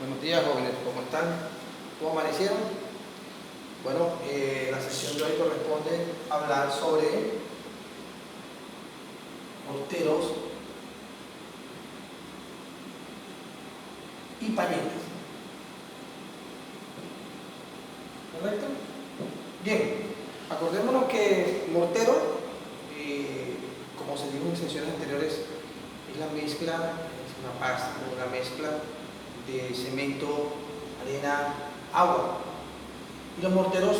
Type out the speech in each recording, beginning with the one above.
Buenos días, jóvenes, ¿cómo están? ¿Cómo amanecieron? Bueno, la sesión de hoy corresponde hablar sobre morteros y pañetes. ¿Correcto? Bien, acordémonos que mortero, como se dijo en sesiones anteriores, es la mezcla, es una pasta, una mezcla de cemento, arena, agua. Y los morteros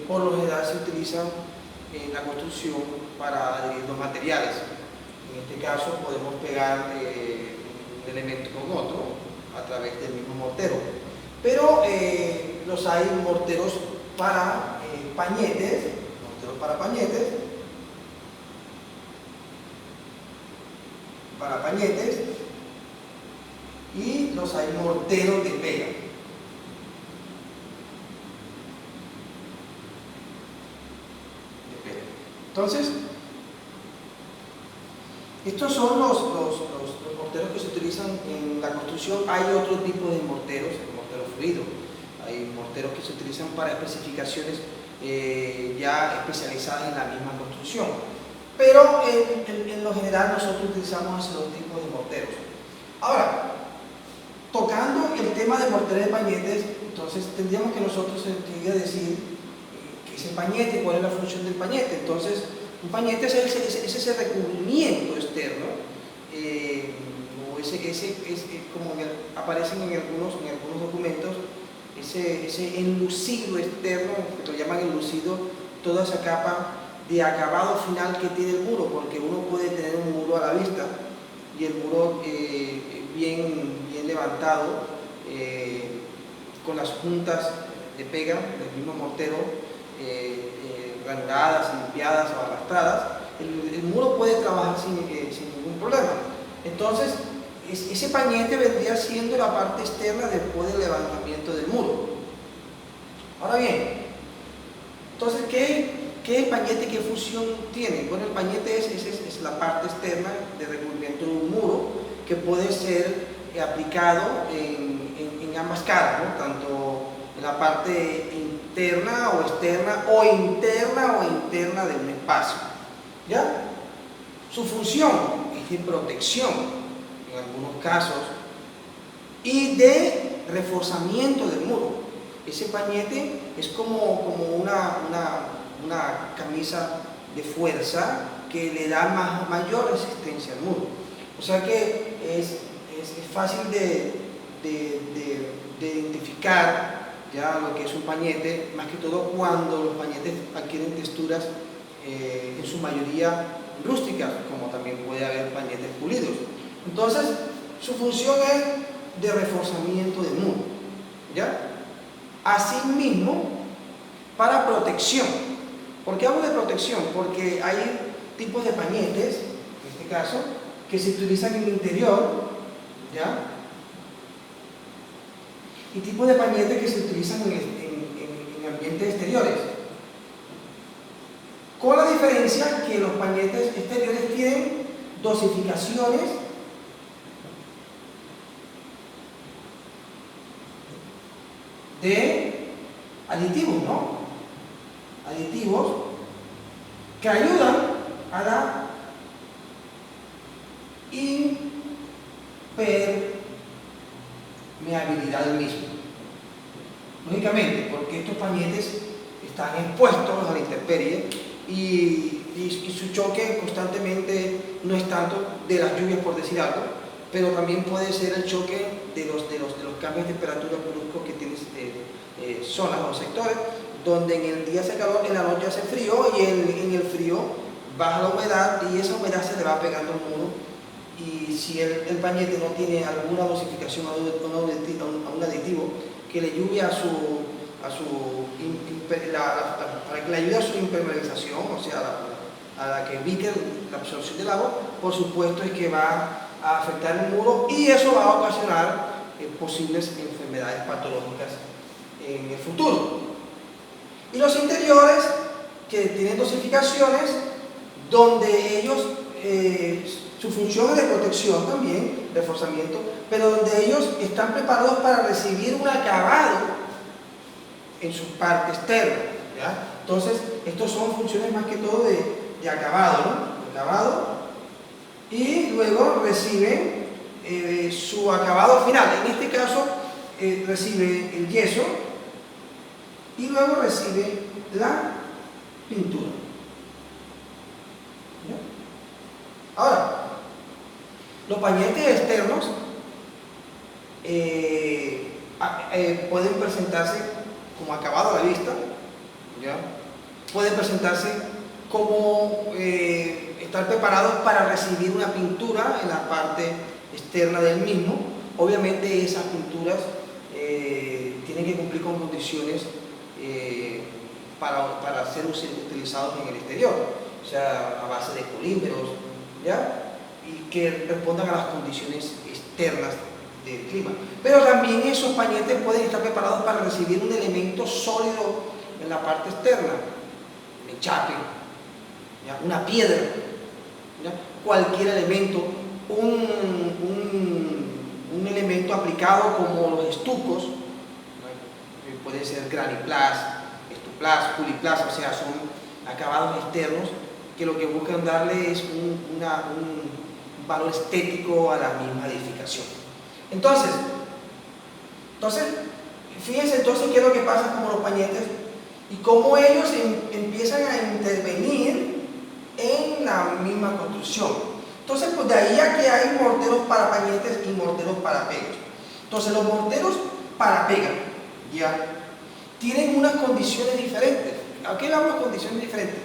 por lo general se utilizan en la construcción para adherir los materiales. En este caso podemos pegar un elemento con otro a través del mismo mortero. Pero los hay morteros para pañetes, y los hay morteros de pega. Entonces, estos son los morteros que se utilizan en la construcción. Hay otro tipo de morteros, el mortero fluido. Hay morteros que se utilizan para especificaciones ya especializadas en la misma construcción. Pero en lo general nosotros utilizamos esos dos tipos de morteros. Ahora, tocando el tema de morteros de pañetes, entonces tendríamos que nosotros decir qué es el pañete, cuál es la función del pañete. Entonces, un pañete es ese recubrimiento externo, o como aparecen en algunos documentos, ese enlucido externo, que lo llaman enlucido, toda esa capa de acabado final que tiene el muro, porque uno puede tener un muro a la vista y el muro bien levantado, con las juntas de pega del mismo mortero granuladas, limpiadas o arrastradas, el muro puede trabajar sin ningún problema. Entonces, ese pañete vendría siendo la parte externa después del levantamiento del muro. Ahora bien, entonces, ¿qué es pañete y qué función tiene? Bueno, el pañete es la parte externa de recubrimiento de un muro que puede ser aplicado en ambas caras, ¿no? Tanto en la parte interna o externa, o interna de un espacio. ¿Ya? Su función es de protección en algunos casos y de reforzamiento del muro. Ese pañete es como una camisa de fuerza que le da mayor resistencia al muro. O sea que es fácil de identificar ya lo que es un pañete, más que todo cuando los pañetes adquieren texturas en su mayoría rústicas, como también puede haber pañetes pulidos. Entonces, su función es de reforzamiento del muro, ¿ya? Asimismo, para protección. ¿Por qué hablo de protección? Porque hay tipos de pañetes, en este caso, que se utilizan en el interior, ¿ya? Y tipos de pañetes que se utilizan en ambientes exteriores. Con la diferencia que los pañetes exteriores tienen dosificaciones de aditivos, ¿no? Aditivos que ayudan a la impermeabilidad del mismo. Lógicamente, porque estos pañetes están expuestos a la intemperie y su choque constantemente no es tanto de las lluvias, por decir algo, pero también puede ser el choque de los cambios de temperatura bruscos que tienes zonas o sectores donde en el día hace calor, en la noche hace frío, y en el frío baja la humedad y esa humedad se le va pegando al muro, y si el pañete no tiene alguna dosificación a un aditivo que le ayude para que le ayude a su impermeabilización, o sea, a la que evite la absorción del agua, por supuesto es que va a afectar el muro, y eso va a ocasionar posibles enfermedades patológicas en el futuro. Y los interiores, que tienen dosificaciones donde ellos su función es de protección también, reforzamiento, pero donde ellos están preparados para recibir un acabado en su parte externa, ¿ya? Entonces, estos son funciones más que todo de acabado, ¿no? De acabado, y luego reciben su acabado final. En este caso, recibe el yeso y luego recibe la pintura. ¿Ya? Ahora, los pañetes externos pueden presentarse como acabado a la vista, ¿ya? Pueden presentarse como estar preparados para recibir una pintura en la parte externa del mismo. Obviamente esas pinturas tienen que cumplir con condiciones para ser utilizados en el exterior, o sea, a base de polímeros, ¿ya? Y que respondan a las condiciones externas del clima. Pero también esos pañetes pueden estar preparados para recibir un elemento sólido en la parte externa, un enchape, ¿ya? Una piedra, ¿ya? Cualquier elemento, un elemento aplicado como los estucos, ¿no? Puede ser graniplas, estuplas, puliplas, o sea, son acabados externos que lo que buscan darle es un valor estético a la misma edificación. Entonces, fíjense entonces qué es lo que pasa con los pañetes y cómo ellos empiezan a intervenir en la misma construcción. Entonces, pues de ahí a que hay morteros para pañetes y morteros para pegas. Entonces, los morteros para pega, ya, tienen unas condiciones diferentes. ¿A qué le hablo de condiciones diferentes?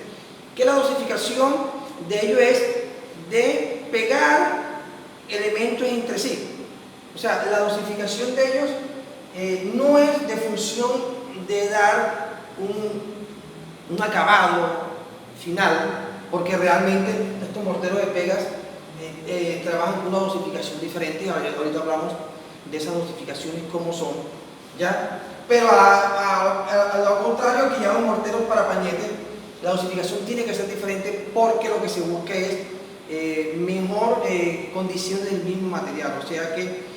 Que la dosificación de ellos es de pegar elementos entre sí. O sea, la dosificación de ellos no es de función de dar un acabado final, porque realmente estos morteros de pegas trabajan con una dosificación diferente. Ahorita hablamos de esas dosificaciones como son, ¿ya? Pero a lo contrario que ya los morteros para pañetes, la dosificación tiene que ser diferente porque lo que se busca es mejor condición del mismo material. O sea que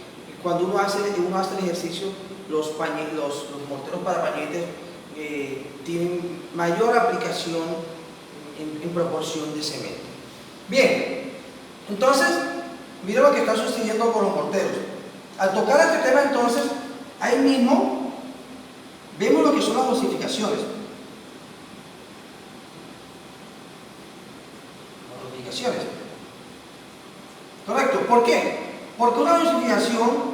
cuando uno hace el ejercicio, los morteros para pañetes tienen mayor aplicación en proporción de cemento. Bien, entonces, mira lo que está sucediendo con los morteros. Al tocar este tema, entonces, ahí mismo vemos lo que son las dosificaciones. Las dosificaciones. Correcto. ¿Por qué? Porque una dosificación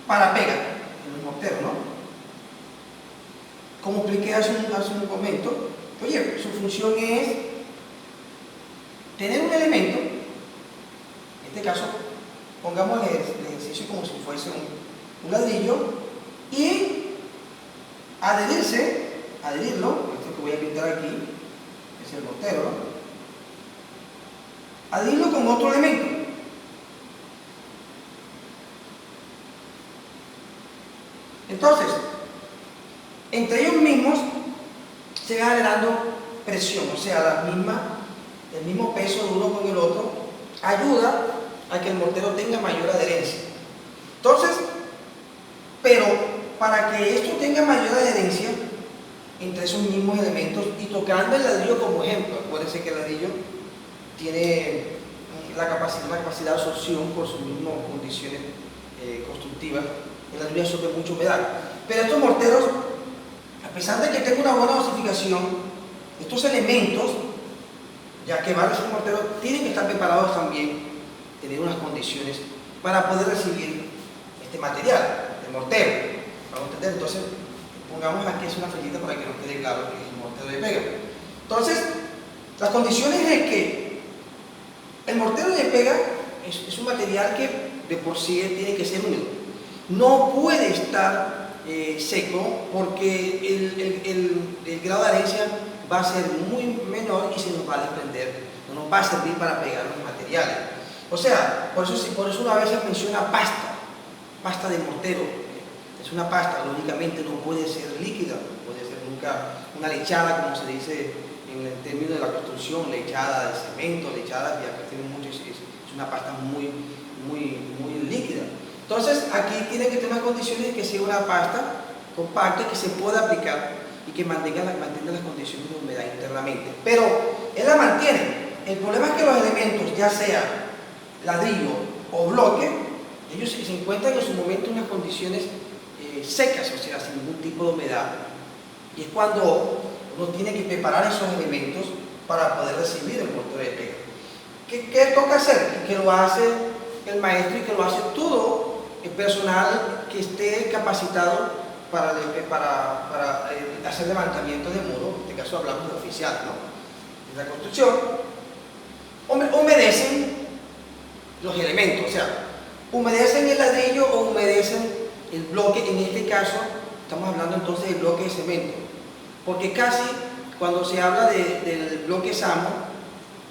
para pega en el mortero, ¿no? Como expliqué hace un momento, oye, su función es tener un elemento, en este caso, pongamos el ejercicio como si fuese un ladrillo, y adherirlo, esto que voy a pintar aquí, es el mortero, ¿no? Adherirlo con otro elemento. Entonces, entre ellos mismos se va generando presión, o sea, el mismo peso de uno con el otro ayuda a que el mortero tenga mayor adherencia. Entonces, pero para que esto tenga mayor adherencia entre esos mismos elementos, y tocando el ladrillo como ejemplo, acuérdense que el ladrillo tiene una capacidad de absorción por sus mismas condiciones constructivas. El ladrillo absorbe mucha humedad, pero estos morteros, a pesar de que tengan una buena dosificación, estos elementos, ya que van a ser morteros, tienen que estar preparados también, tener unas condiciones para poder recibir este material, el mortero. Vamos a entender, entonces, pongamos aquí es una flechita para que nos quede claro que es el mortero de pega. Entonces, las condiciones es que el mortero de pega es un material que de por sí tiene que ser húmedo. No puede estar seco porque el grado de adherencia va a ser muy menor y se nos va a desprender, no nos va a servir para pegar los materiales. O sea, por eso una vez se menciona pasta de mortero. Es una pasta, lógicamente no puede ser líquida, no puede ser nunca una lechada, como se dice en el término de la construcción, lechada de cemento, lechada que acá tienen mucho, es es una pasta muy líquida. Entonces aquí tiene que tener las condiciones de que sea una pasta compacta que se pueda aplicar y que mantenga las condiciones de humedad internamente. Pero él la mantiene. El problema es que los elementos, ya sea ladrillo o bloque, ellos se encuentran en su momento en unas condiciones secas, o sea, sin ningún tipo de humedad. Y es cuando uno tiene que preparar esos elementos para poder recibir el mortero de pega. ¿Qué toca hacer? Que lo hace el maestro y que lo hace todo el personal que esté capacitado para hacer levantamiento de muro. En este caso hablamos de oficial, ¿no? En la construcción, humedecen los elementos, o sea, humedecen el ladrillo o humedecen el bloque. En este caso estamos hablando entonces del bloque de cemento, porque casi cuando se habla del bloque SAMO,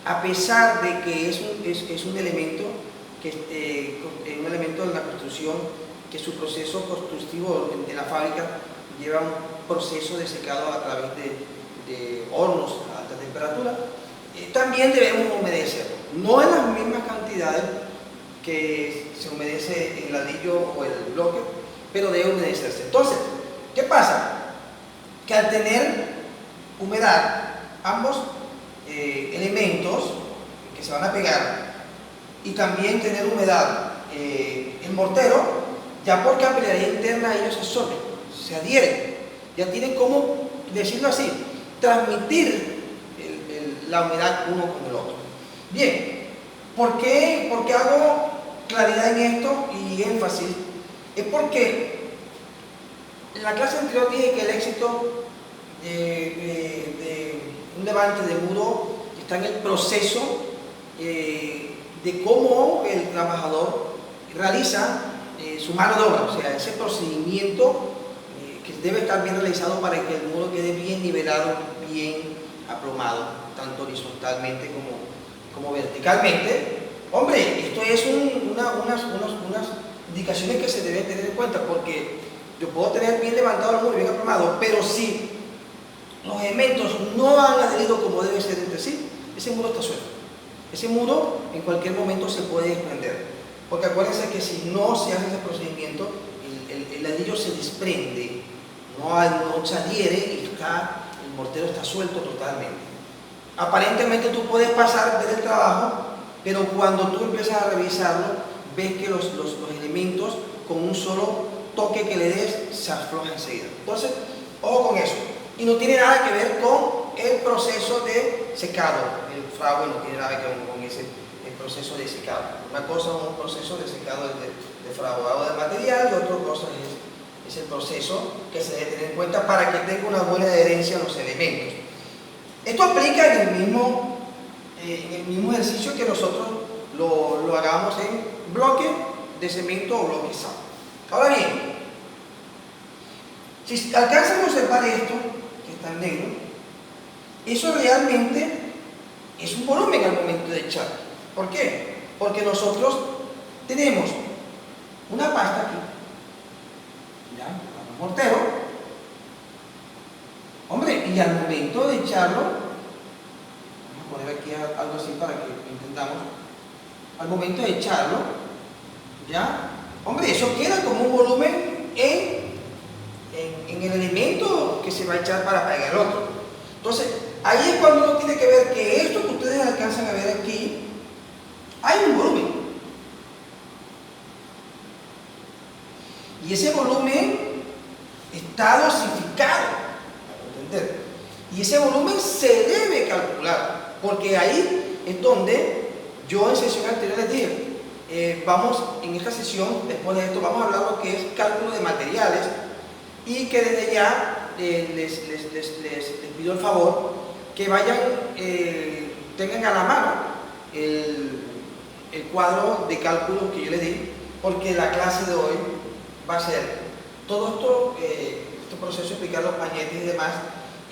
a pesar de que es un elemento un elemento de la construcción, que su proceso constructivo de la fábrica lleva un proceso de secado a través de hornos a alta temperatura, también debemos humedecerlo, no en las mismas cantidades que se humedece el ladrillo o el bloque, pero debe humedecerse. Entonces, ¿qué pasa? Que al tener humedad, ambos elementos que se van a pegar, y también tener humedad el mortero, ya por capilaridad interna ellos se absorben, se adhieren, ya tienen como, decirlo así, transmitir la humedad uno con el otro. Bien, ¿por qué hago claridad en esto y énfasis? Es porque en la clase anterior dije que el éxito de un levante de muro está en el proceso de cómo el trabajador realiza su mano de obra, o sea, ese procedimiento que debe estar bien realizado para que el muro quede bien nivelado, bien aplomado, tanto horizontalmente como verticalmente. Hombre, esto es unas indicaciones que se deben tener en cuenta, porque yo puedo tener bien levantado el muro, bien aplomado, pero si los elementos no han adherido como debe ser entre sí, ese muro está suelto. Ese muro en cualquier momento se puede desprender, porque acuérdense que si no se hace ese procedimiento, el ladrillo se desprende, no se adhiere y el mortero está suelto totalmente. Aparentemente tú puedes pasar del trabajo, pero cuando tú empiezas a revisarlo, ves que los elementos con un solo toque que le des se aflojan enseguida. Entonces, ojo con eso. Y no tiene nada que ver con el proceso de secado. El fragua no tiene nada que ver con el proceso de secado. Una cosa es un proceso de secado de fraguado del material, y otra cosa es el proceso que se debe tener en cuenta para que tenga una buena adherencia a los elementos. Esto aplica en el mismo ejercicio que nosotros lo hagamos en bloque de cemento o bloque SAM. Ahora bien, si alcanzan a observar esto, que está en negro, eso realmente es un volumen al momento de echar. ¿Por qué? Porque nosotros tenemos una pasta aquí, ya, un mortero, hombre, y al momento de echarlo, vamos a poner aquí algo así para que entendamos, al momento de echarlo, ya, hombre, eso queda como un volumen en el elemento que se va a echar para pegar el otro. Entonces, ahí es cuando uno tiene que ver que esto que ustedes alcanzan a ver aquí, hay un volumen. Y ese volumen está dosificado, para entender. Y ese volumen se debe calcular, porque ahí es donde yo en sesión anterior les dije, vamos en esta sesión, después de esto, vamos a hablar lo que es cálculo de materiales, y que desde ya les pido el favor que vayan, tengan a la mano el cuadro de cálculo que yo les di, porque la clase de hoy va a ser todo este proceso, explicar los pañetes y demás,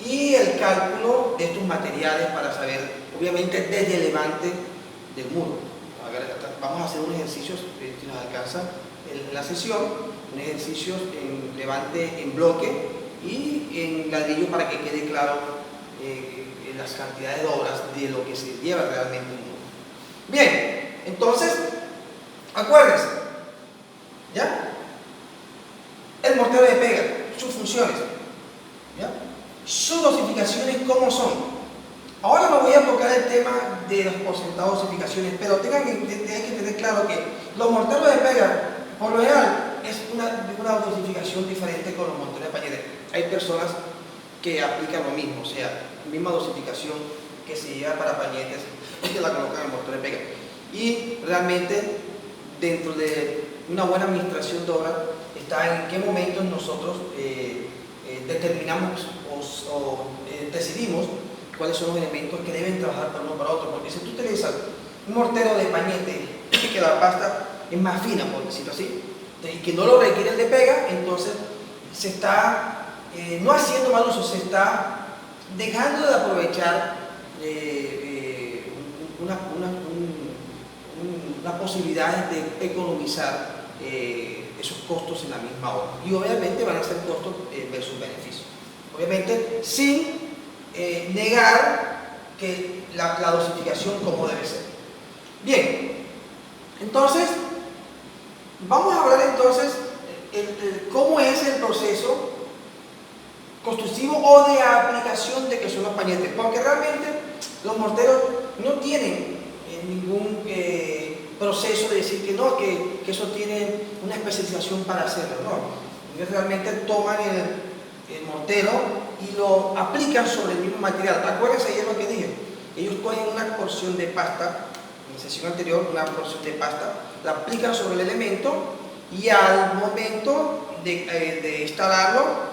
y el cálculo de estos materiales para saber, obviamente, desde el levante del muro. Vamos a hacer un ejercicio, si nos alcanza en la sesión, un ejercicio en levante en bloque y en ladrillo para que quede claro las cantidades de obras de lo que se lleva realmente un muro. Bien, Entonces, acuérdense, ¿ya? El mortero de pega, sus funciones, ¿ya? Sus dosificaciones, ¿cómo son? Ahora me voy a tocar el tema de los porcentajes de dosificaciones, pero tienen que tener claro que los morteros de pega, por lo general, es una dosificación diferente con los morteros de pañete. Hay personas que aplican lo mismo, o sea, misma dosificación que se lleva para pañetes, que la colocan en el mortero de pega. Y realmente, dentro de una buena administración de obra, está en qué momentos nosotros determinamos o decidimos cuáles son los elementos que deben trabajar para uno para otro, porque si tú utilizas un mortero de pañete que la pasta es más fina, por decirlo así, y que no lo requiere el de pega, entonces se está no haciendo mal uso, se está dejando de aprovechar una posibilidad de economizar esos costos en la misma obra, y obviamente van a ser costos versus beneficios, obviamente sin negar que la dosificación como debe ser. Bien, entonces vamos a hablar entonces cómo es el proceso constructivo o de aplicación de que son los pañetes, porque realmente los morteros no tienen ningún proceso de decir que no, que eso tiene una especialización para hacerlo, no. Ellos realmente toman el mortero y lo aplican sobre el mismo material. Acuérdense ayer lo que dije, ellos cogen una porción de pasta, en la sesión anterior, una porción de pasta, la aplican sobre el elemento y al momento de instalarlo,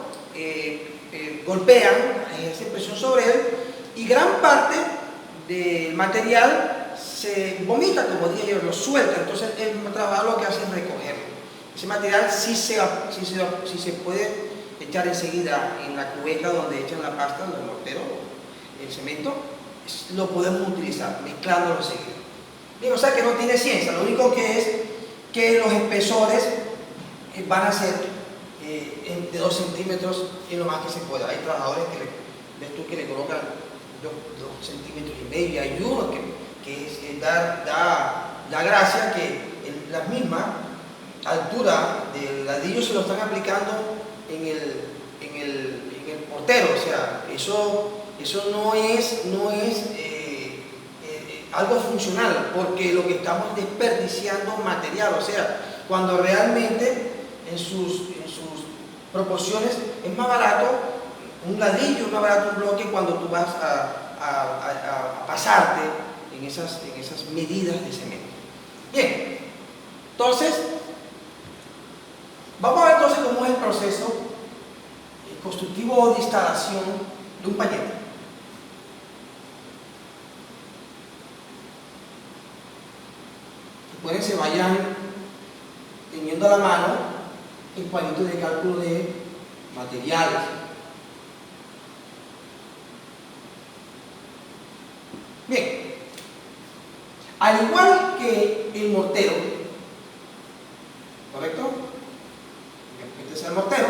golpean, ejercen presión sobre él y gran parte del material se vomita, como dije yo, lo suelta. Entonces el trabajo lo que hace es recogerlo. Ese material sí se puede echar enseguida en la cubeta donde echan la pasta, el mortero, el cemento, lo podemos utilizar, mezclándolo enseguida. Bien, o sea que no tiene ciencia, lo único que es que los espesores van a ser de 2 centímetros en lo más que se pueda. Hay trabajadores que le colocan 2 centímetros y medio, hay uno que da gracia que en la misma altura del ladrillo se lo están aplicando en el mortero, o sea, eso no es algo funcional, porque lo que estamos desperdiciando material, o sea, cuando realmente en sus proporciones es más barato un ladrillo, es más barato un bloque cuando tú vas a pasarte en esas medidas de cemento. Bien, entonces vamos a ver entonces cómo es el proceso constructivo o de instalación de un pañete. Pueden se vayan teniendo a la mano el palito de cálculo de materiales. Bien, al igual que el mortero, ¿correcto? Este es el mortero.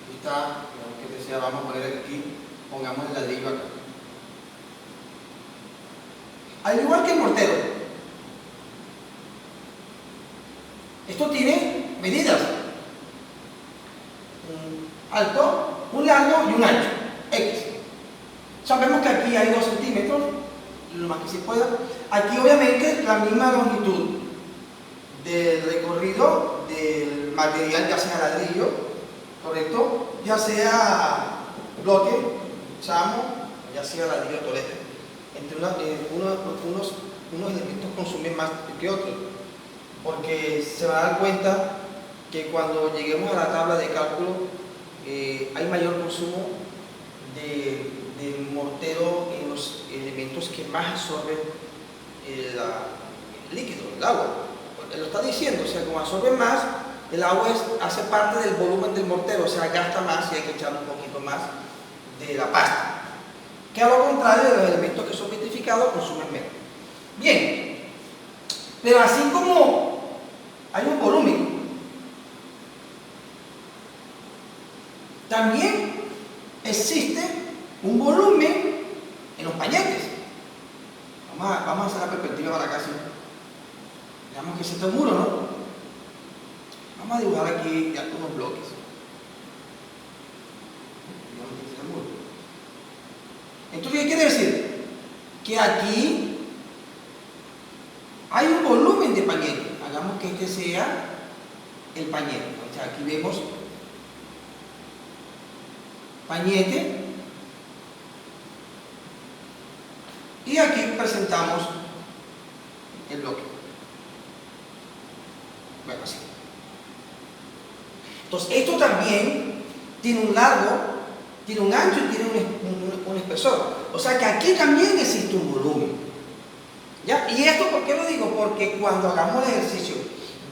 Aquí está, que decía, vamos a poner aquí, pongamos el ladrillo acá. Al igual que el mortero, esto tiene medidas: un alto, un largo y un ancho, X. Sabemos que aquí hay 2 centímetros, lo más que se pueda. Aquí obviamente la misma longitud del recorrido del material, ya sea ladrillo, ¿correcto? Ya sea bloque, chamo, ya sea ladrillo tolete. Entre unos elementos consumen más que otros, porque se van a dar cuenta que cuando lleguemos a la tabla de cálculo hay mayor consumo de mortero en los elementos que más absorben el líquido, el agua. Lo está diciendo, o sea, como absorben más, el agua hace parte del volumen del mortero, o sea, gasta más y hay que echar un poquito más de la pasta. Que a lo contrario de los elementos que son vitrificados consumen menos. Bien, pero así como hay un volumen, también existe un volumen en los pañetes. Vamos a hacer la perspectiva para acá, ¿sí? Digamos que ese es el muro, ¿no? Vamos a dibujar aquí algunos bloques. Digamos que ese es el muro. Entonces, ¿qué quiere decir? Que aquí hay un volumen de pañete. Hagamos que este sea el pañete. O sea, aquí vemos pañete y aquí presentamos el bloque. Bueno, así. Entonces, esto también tiene un largo, tiene un ancho y tiene un espesor. O sea que aquí también existe un volumen. ¿Ya? ¿Y esto por qué lo digo? Porque cuando hagamos el ejercicio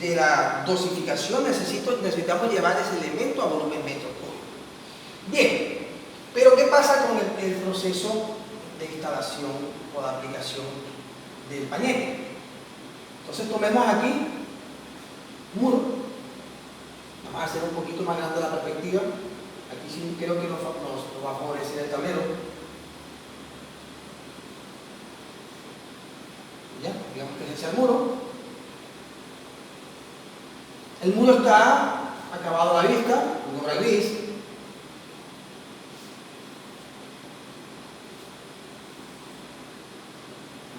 de la dosificación necesitamos llevar ese elemento a volumen metro cúbico. Bien, pero ¿qué pasa con el proceso de instalación o de aplicación del pañete? Entonces tomemos aquí un muro. Vamos a hacer un poquito más grande la perspectiva. Aquí sí creo que nos va a favorecer el tablero. ¿Ya? Digamos que ese es el muro. El muro está acabado a la vista, en obra gris.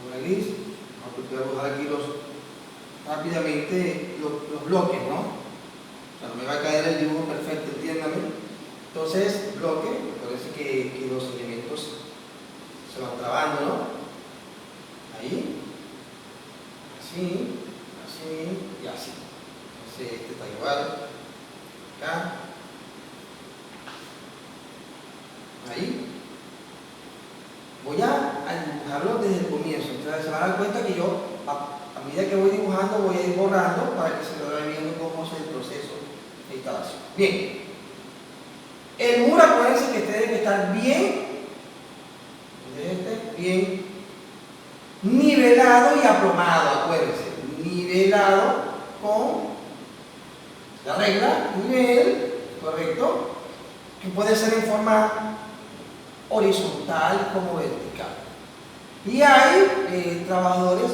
Obra gris. Vamos a dibujar aquí rápidamente los bloques, ¿no? O sea, no me va a caer el dibujo perfecto, entiéndame. Entonces, bloque, me parece que los elementos se van trabando, ¿no? Ahí. Así, así y así. Entonces, este está igual. Acá. Ahí. Voy a dibujarlo desde el comienzo. Entonces, se van a dar cuenta que yo, a medida que voy dibujando, voy a ir borrando para que se vaya viendo cómo es el proceso de instalación. Bien. El muro, acuérdense que debe estar bien nivelado y aplomado, acuérdense. Nivelado con la regla, nivel, correcto, que puede ser en forma horizontal como vertical. Y hay trabajadores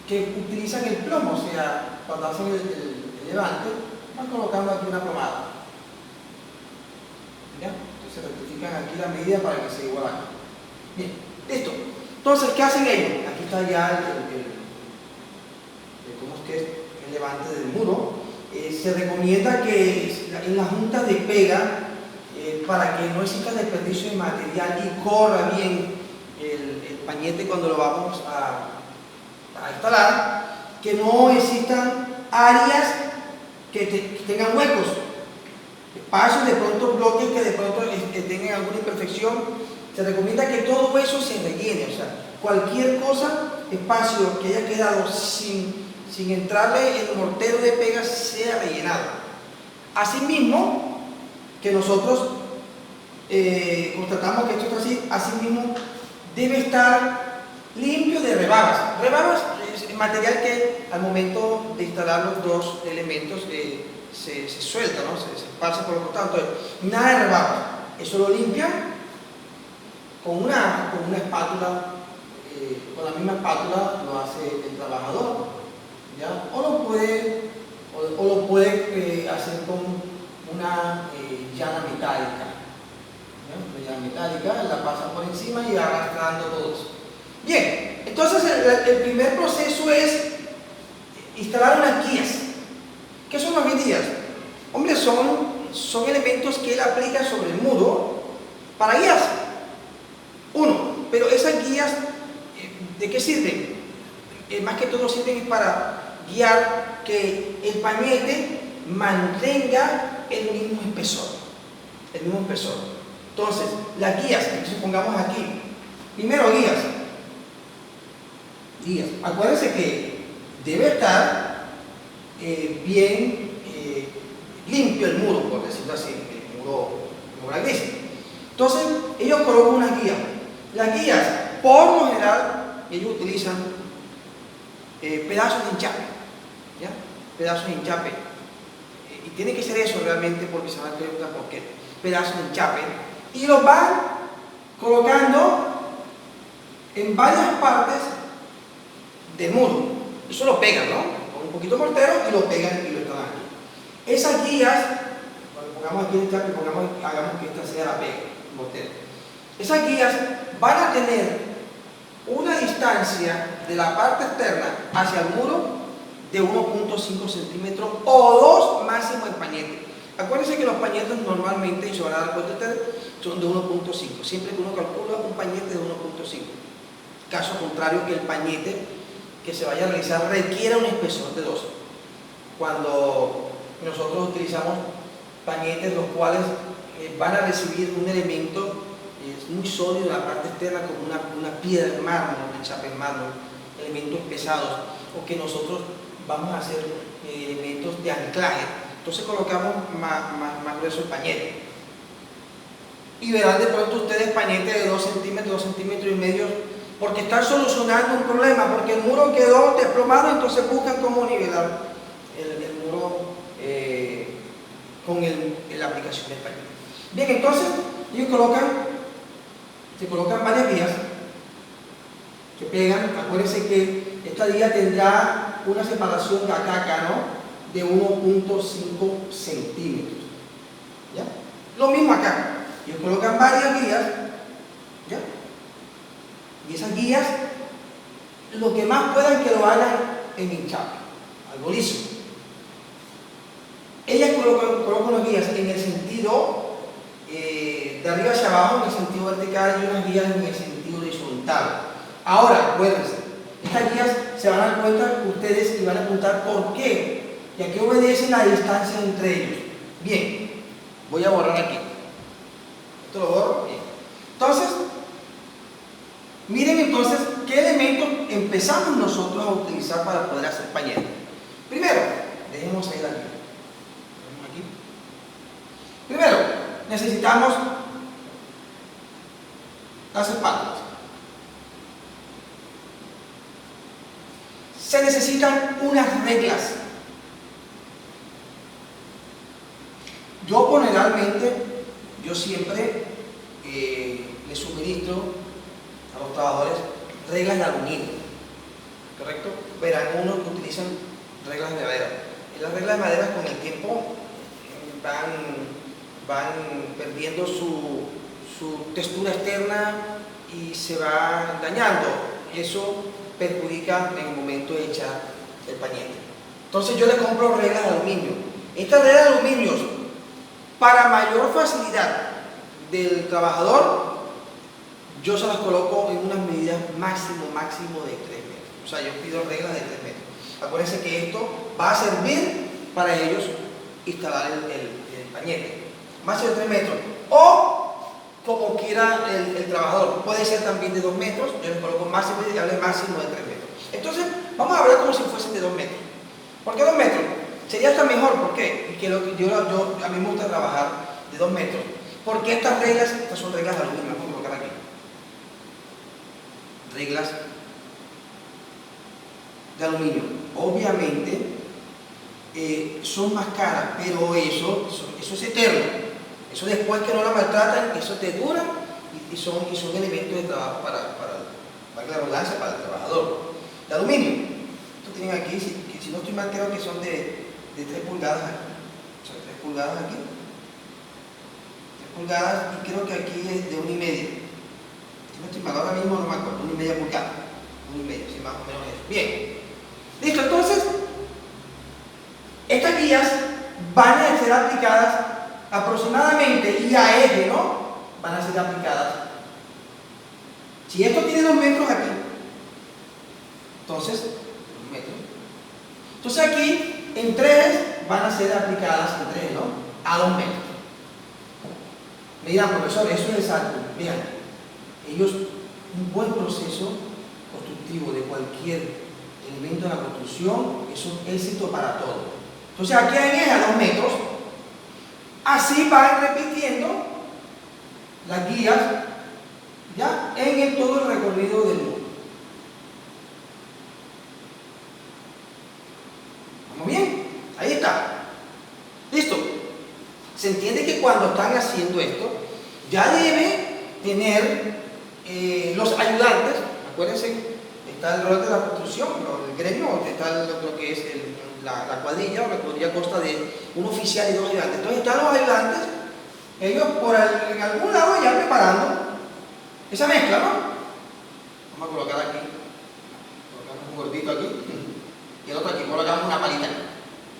que utilizan el plomo, o sea, cuando hacen el levante, van colocando aquí una plomada. ¿Ya? Entonces rectifican aquí la medida para que se iguale. Bien, listo. Entonces, ¿qué hacen ellos? Aquí está ya ¿cómo es que es? El levante del muro. Se recomienda que en las juntas de pega, para que no exista desperdicio de material y corra bien el pañete cuando lo vamos a instalar, que no existan áreas que tengan huecos, espacios, de pronto bloques que de pronto tengan alguna imperfección. Se recomienda que todo eso se rellene, o sea, cualquier cosa, espacio que haya quedado sin entrarle el mortero de pega sea rellenado. Asimismo, que nosotros constatamos que esto está así, asimismo debe estar limpio de rebabas. Rebabas es el material que al momento de instalar los dos elementos se suelta, ¿no? se esparce por lo tanto. Nada de rebabas. Eso lo limpian con una espátula, con la misma espátula lo hace el trabajador, ¿ya? O lo puede hacer con una llana metálica. Una llana metálica, la pasa por encima y arrastrando todo eso. Bien, entonces el primer proceso es instalar unas guías. ¿Qué son las guías? Hombre, son elementos que él aplica sobre el muro para guiarse. Uno, pero esas guías, ¿de qué sirven? Más que todo sirven para guiar que el pañete mantenga el mismo espesor. Entonces, las guías, entonces pongamos aquí, primero guías. Acuérdense que debe estar bien limpio el muro, por decirlo así, el muro gris. Entonces, ellos colocan una guía. Las guías, por lo general, ellos utilizan pedazos de hinchape, ¿ya? Pedazos de hinchape. Y tiene que ser eso realmente, porque se van a preguntar por qué. Pedazos de hinchape. Y los van colocando en varias partes del muro. Eso lo pegan, ¿no? Con un poquito de mortero y lo pegan y lo están aquí. Esas guías, cuando pongamos aquí hagamos que esta sea la pega, el mortero. Esas guías van a tener una distancia de la parte externa hacia el muro de 1.5 centímetros o 2 máximo el pañete. Acuérdense que los pañetes normalmente, y se van a dar cuenta ustedes, son de 1.5. Siempre que uno calcula un pañete de 1.5. Caso contrario, que el pañete que se vaya a realizar requiera un espesor de 12. Cuando nosotros utilizamos pañetes los cuales van a recibir un elemento muy sólido en la parte externa, como una piedra en mármol, una chapa en mármol, elementos pesados, o que nosotros vamos a hacer elementos de anclaje, entonces colocamos más grueso el pañete. Y verán de pronto ustedes pañetes de 2 centímetros, 2 centímetros y medio, porque están solucionando un problema, porque el muro quedó desplomado, entonces buscan cómo nivelar el muro con la aplicación del pañete. Bien, entonces ellos se colocan varias guías que pegan. Acuérdense que esta guía tendrá una separación de acá, ¿no?, de 1.5 centímetros. ¿Ya? Lo mismo acá. Ellos colocan varias guías, ¿ya? Y esas guías, lo que más puedan que lo hagan en hinchape, algo liso. Ellas colocan las guías en el sentido de arriba hacia abajo, en el sentido vertical, y unas guías en el sentido horizontal. Ahora, acuérdense, estas guías se van a dar cuenta ustedes y van a preguntar por qué y a qué obedece la distancia entre ellos. Bien, voy a borrar aquí. Esto lo borro. Bien. Entonces, miren entonces qué elementos empezamos nosotros a utilizar para poder hacer pañete. Primero, dejemos ahí la guía. Aquí. Primero, necesitamos las espátulas. Se necesitan unas reglas. Yo siempre les suministro a los trabajadores reglas de aluminio, ¿correcto? Verán unos que utilizan reglas de madera. Y las reglas de madera con el tiempo van perdiendo su textura externa y se va dañando. Eso perjudica en el momento de echar el pañete. Entonces yo le compro reglas de aluminio. Estas reglas de aluminio, para mayor facilidad del trabajador, yo se las coloco en unas medidas máximo de 3 metros. O sea, yo pido reglas de 3 metros. Acuérdense que esto va a servir para ellos instalar el pañete. Máximo de 3 metros. O como quiera el trabajador. Puede ser también de 2 metros. Yo les coloco máximo y máximo de 3 metros. Entonces, vamos a ver como si fuesen de 2 metros. ¿Por qué 2 metros? Sería hasta mejor. ¿Por qué? A mí me gusta trabajar de 2 metros. Porque estas son reglas de aluminio. Vamos a colocar aquí. Reglas de aluminio. Obviamente son más caras, pero eso es eterno. Eso después que no la maltratan, eso te dura y son elementos de trabajo para la redundancia, para el trabajador. De aluminio. Esto tienen aquí, si no estoy mal, creo que son de 3 pulgadas aquí. O sea, 3 pulgadas aquí. 3 pulgadas y creo que aquí es de 1,5. Si no estoy mal, ahora mismo no me acuerdo, 1,5 pulgadas. 1,5, si más o menos eso. Bien. Listo, entonces, estas guías van a ser aplicadas aproximadamente y a eje, ¿no? Van a ser aplicadas. Si esto tiene 2 metros aquí, entonces, 2 metros. Entonces aquí, en 3 van a ser aplicadas, en 3, ¿no?, a 2 metros. Me dirán, profesor, eso es exacto. Vean, un buen proceso constructivo de cualquier elemento de la construcción es un éxito para todo. Entonces aquí en eje a 2 metros, así van repitiendo las guías ya en todo el recorrido del muro. ¿Vamos bien? Ahí está. Listo. Se entiende que cuando están haciendo esto, ya debe tener los ayudantes, Acuérdense, está el rol de la construcción, el gremio, está lo que es la cuadrilla, o la cuadrilla consta de un oficial y dos ayudantes. Entonces están los ayudantes, ellos en algún lado ya preparando esa mezcla, ¿no? Vamos a colocar aquí, colocamos un gordito aquí, y el otro aquí, colocamos una palita aquí,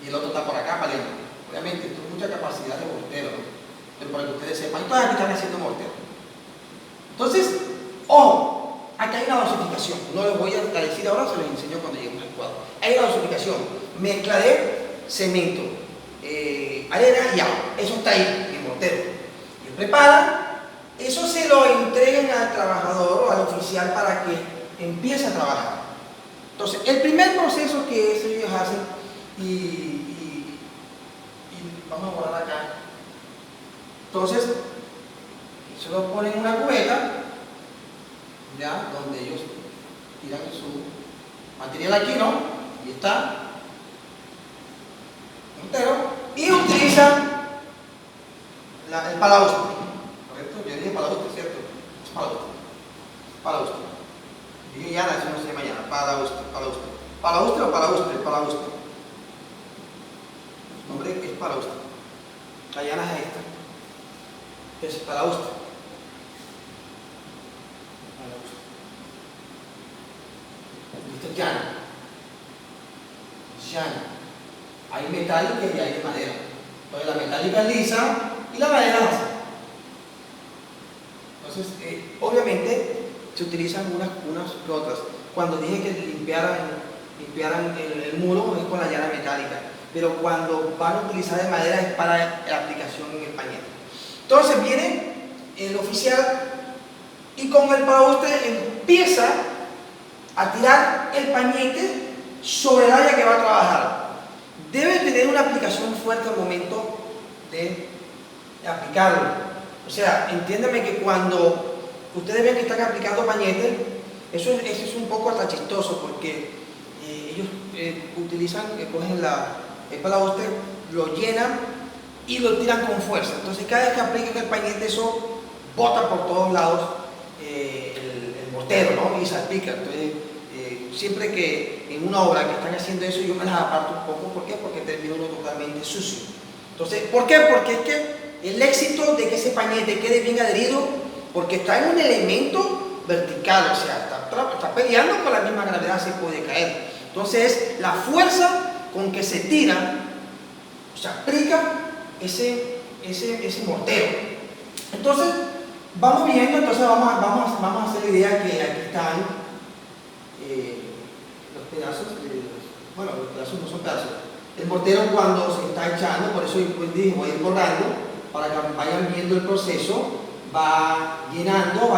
y el otro está por acá paliando. Obviamente, esto es mucha capacidad de mortero, ¿no? Pero para que ustedes sepan, todas aquí están haciendo mortero. Entonces, ojo, aquí hay una dosificación. No les voy a decir ahora, se los enseño cuando lleguemos al cuadro. Hay una dosificación, mezcla de cemento, arena y agua. Eso está ahí, en el mortero. Ellos preparan, eso se lo entregan al trabajador o al oficial para que empiece a trabajar. Entonces, el primer proceso que ellos hacen, y vamos a guardar acá. Entonces, se lo ponen en una cubeta, ya, donde ellos tiran su material aquí, ¿no? Y está entero, y utilizan el palaustre, ¿correcto? Yo dije palaustre, ¿cierto? Es palaustre. Palaustre. Dije ya, eso no se llama ya, palaustre. Palaustre o palaustre, palaustre. El nombre es palaustre. La llana es esta. Es palaustre. Esto es llana. Llana. Hay metálica y hay de madera. Entonces la metálica es lisa y la madera es así. Entonces, obviamente se utilizan unas que otras. Cuando dije que limpiaran el muro es con la llana metálica, pero cuando van a utilizar de madera es para la aplicación en el pañete. Entonces viene el oficial y con el palaustre empieza a tirar el pañete sobre el área que va a trabajar. Debe tener una aplicación fuerte al momento de aplicarlo. O sea, entiéndame que cuando ustedes ven que están aplicando pañete, eso es un poco hasta chistoso, porque ellos utilizan, cogen el palaustre, lo llenan y lo tiran con fuerza. Entonces cada vez que aplican el pañete, eso bota por todos lados el mortero, ¿no? Y salpica. Entonces, siempre que en una obra que están haciendo eso, yo me las aparto un poco. ¿Por qué? Porque termina uno totalmente sucio. Entonces, ¿por qué? Porque es que el éxito de que ese pañete quede bien adherido, porque está en un elemento vertical, o sea, está peleando con la misma gravedad, se puede caer. Entonces, la fuerza con que se tira, o sea, aplica ese mortero. Entonces, vamos viendo, entonces vamos a hacer la idea que aquí están los pedazos, bueno, los pedazos no son pedazos. El mortero cuando se está echando, por eso pues dije, voy a ir borrando, para que vayan viendo el proceso, va llenando,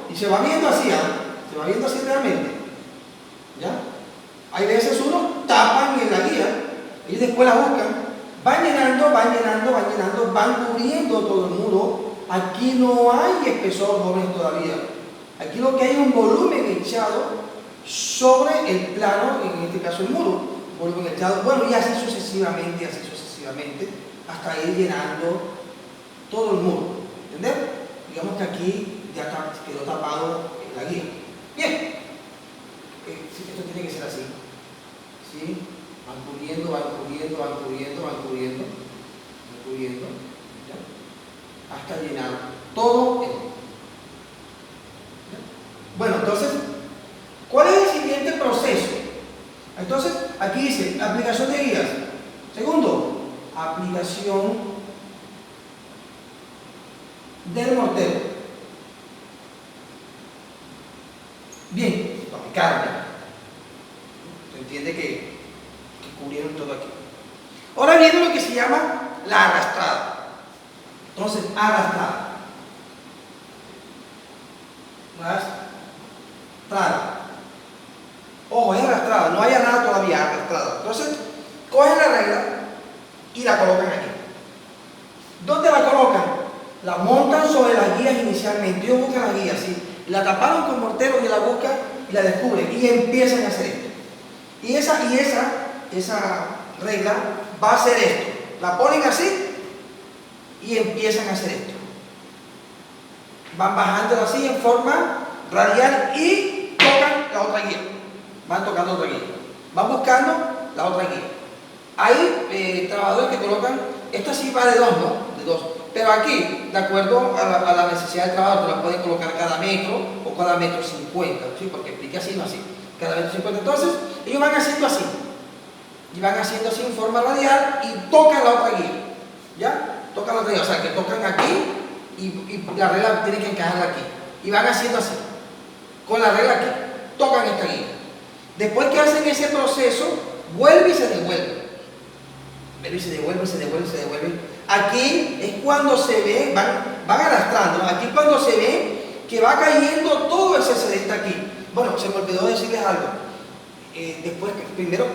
y se va viendo así, se va viendo así realmente. ¿Ya? Hay veces unos tapan en la guía, y después la buscan, van llenando, van cubriendo todo el muro. Aquí no hay espesor, jóvenes, todavía. Aquí lo que hay es un volumen echado sobre el plano, en este caso el muro, volumen echado, bueno, y así sucesivamente, hasta ir llenando todo el muro. ¿Entendés? Digamos que aquí ya quedó tapado la guía. Bien, esto tiene que ser así. ¿Sí? Van cubriendo, ¿ya? Hasta llenar todo el muro. Bueno, entonces, ¿cuál es el siguiente proceso? Entonces, aquí dice, aplicación de guías. Segundo, aplicación del mortero. Bien, aplicarla. Se entiende que cubrieron todo aquí. Ahora viene lo que se llama la arrastrada. Entonces, arrastrada. Ojo, es arrastrada, no hay nada todavía, arrastrada. Entonces, cogen la regla y la colocan aquí. ¿Dónde la colocan? La montan sobre las guías inicialmente. Ellos buscan las guías, ¿sí? La taparon con mortero y la buscan y la descubren y empiezan a hacer esto. Y esa regla va a hacer esto. La ponen así y empiezan a hacer esto. Van bajando así en forma radial y la otra guía, van tocando otra guía, van buscando la otra guía. Hay trabajadores que colocan, esta sí va de dos, ¿no? De dos. Pero aquí, de acuerdo a la necesidad del trabajador, te la pueden colocar cada metro o cada metro 50, ¿sí? Porque explica así, no así, cada metro 50. Entonces, ellos van haciendo así, y van haciendo así en forma radial y tocan la otra guía, ¿ya? Tocan la otra guía, o sea, que tocan aquí y la regla tiene que encajar aquí. Y van haciendo así, con la regla aquí, tocan esta guía. Después que hacen ese proceso, vuelve y se devuelve. Vuelve y se devuelve, se devuelve, se devuelve. Aquí es cuando se ve, van arrastrando, aquí es cuando se ve que va cayendo todo ese excedente aquí. Bueno, se me olvidó decirles algo. Después, primero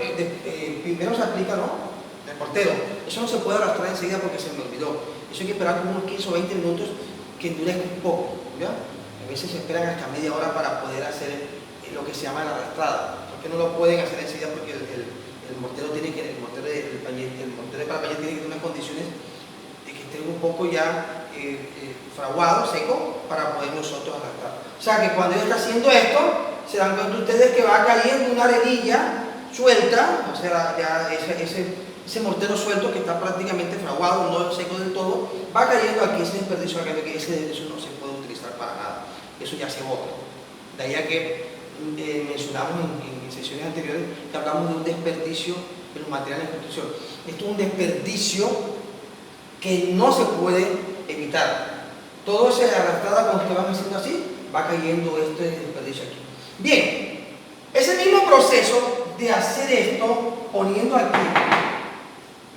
se aplica, ¿no? El portero. Eso no se puede arrastrar enseguida porque se me olvidó. Eso hay que esperar como unos 15 o 20 minutos que endurezca un poco, ¿ya? A veces se esperan hasta media hora para poder hacer lo que se llama la arrastrada. Porque no lo pueden hacer enseguida porque el mortero tiene que, el mortero de parapañete tiene que tener unas condiciones de que esté un poco ya fraguado, seco, para poder nosotros arrastrar. O sea que cuando él está haciendo esto, se dan cuenta ustedes que va cayendo una arenilla suelta, o sea, ya ese mortero suelto que está prácticamente fraguado, no seco del todo, va cayendo aquí ese desperdicio, que ese desperdicio no se puede utilizar para nada, eso ya se bota. De ahí a que mencionamos en sesiones anteriores que hablamos de un desperdicio de los materiales de construcción. Esto es un desperdicio que no se puede evitar. Todo se arrastrada cuando ustedes van haciendo así, va cayendo este desperdicio aquí. Bien, ese mismo proceso de hacer esto, poniendo aquí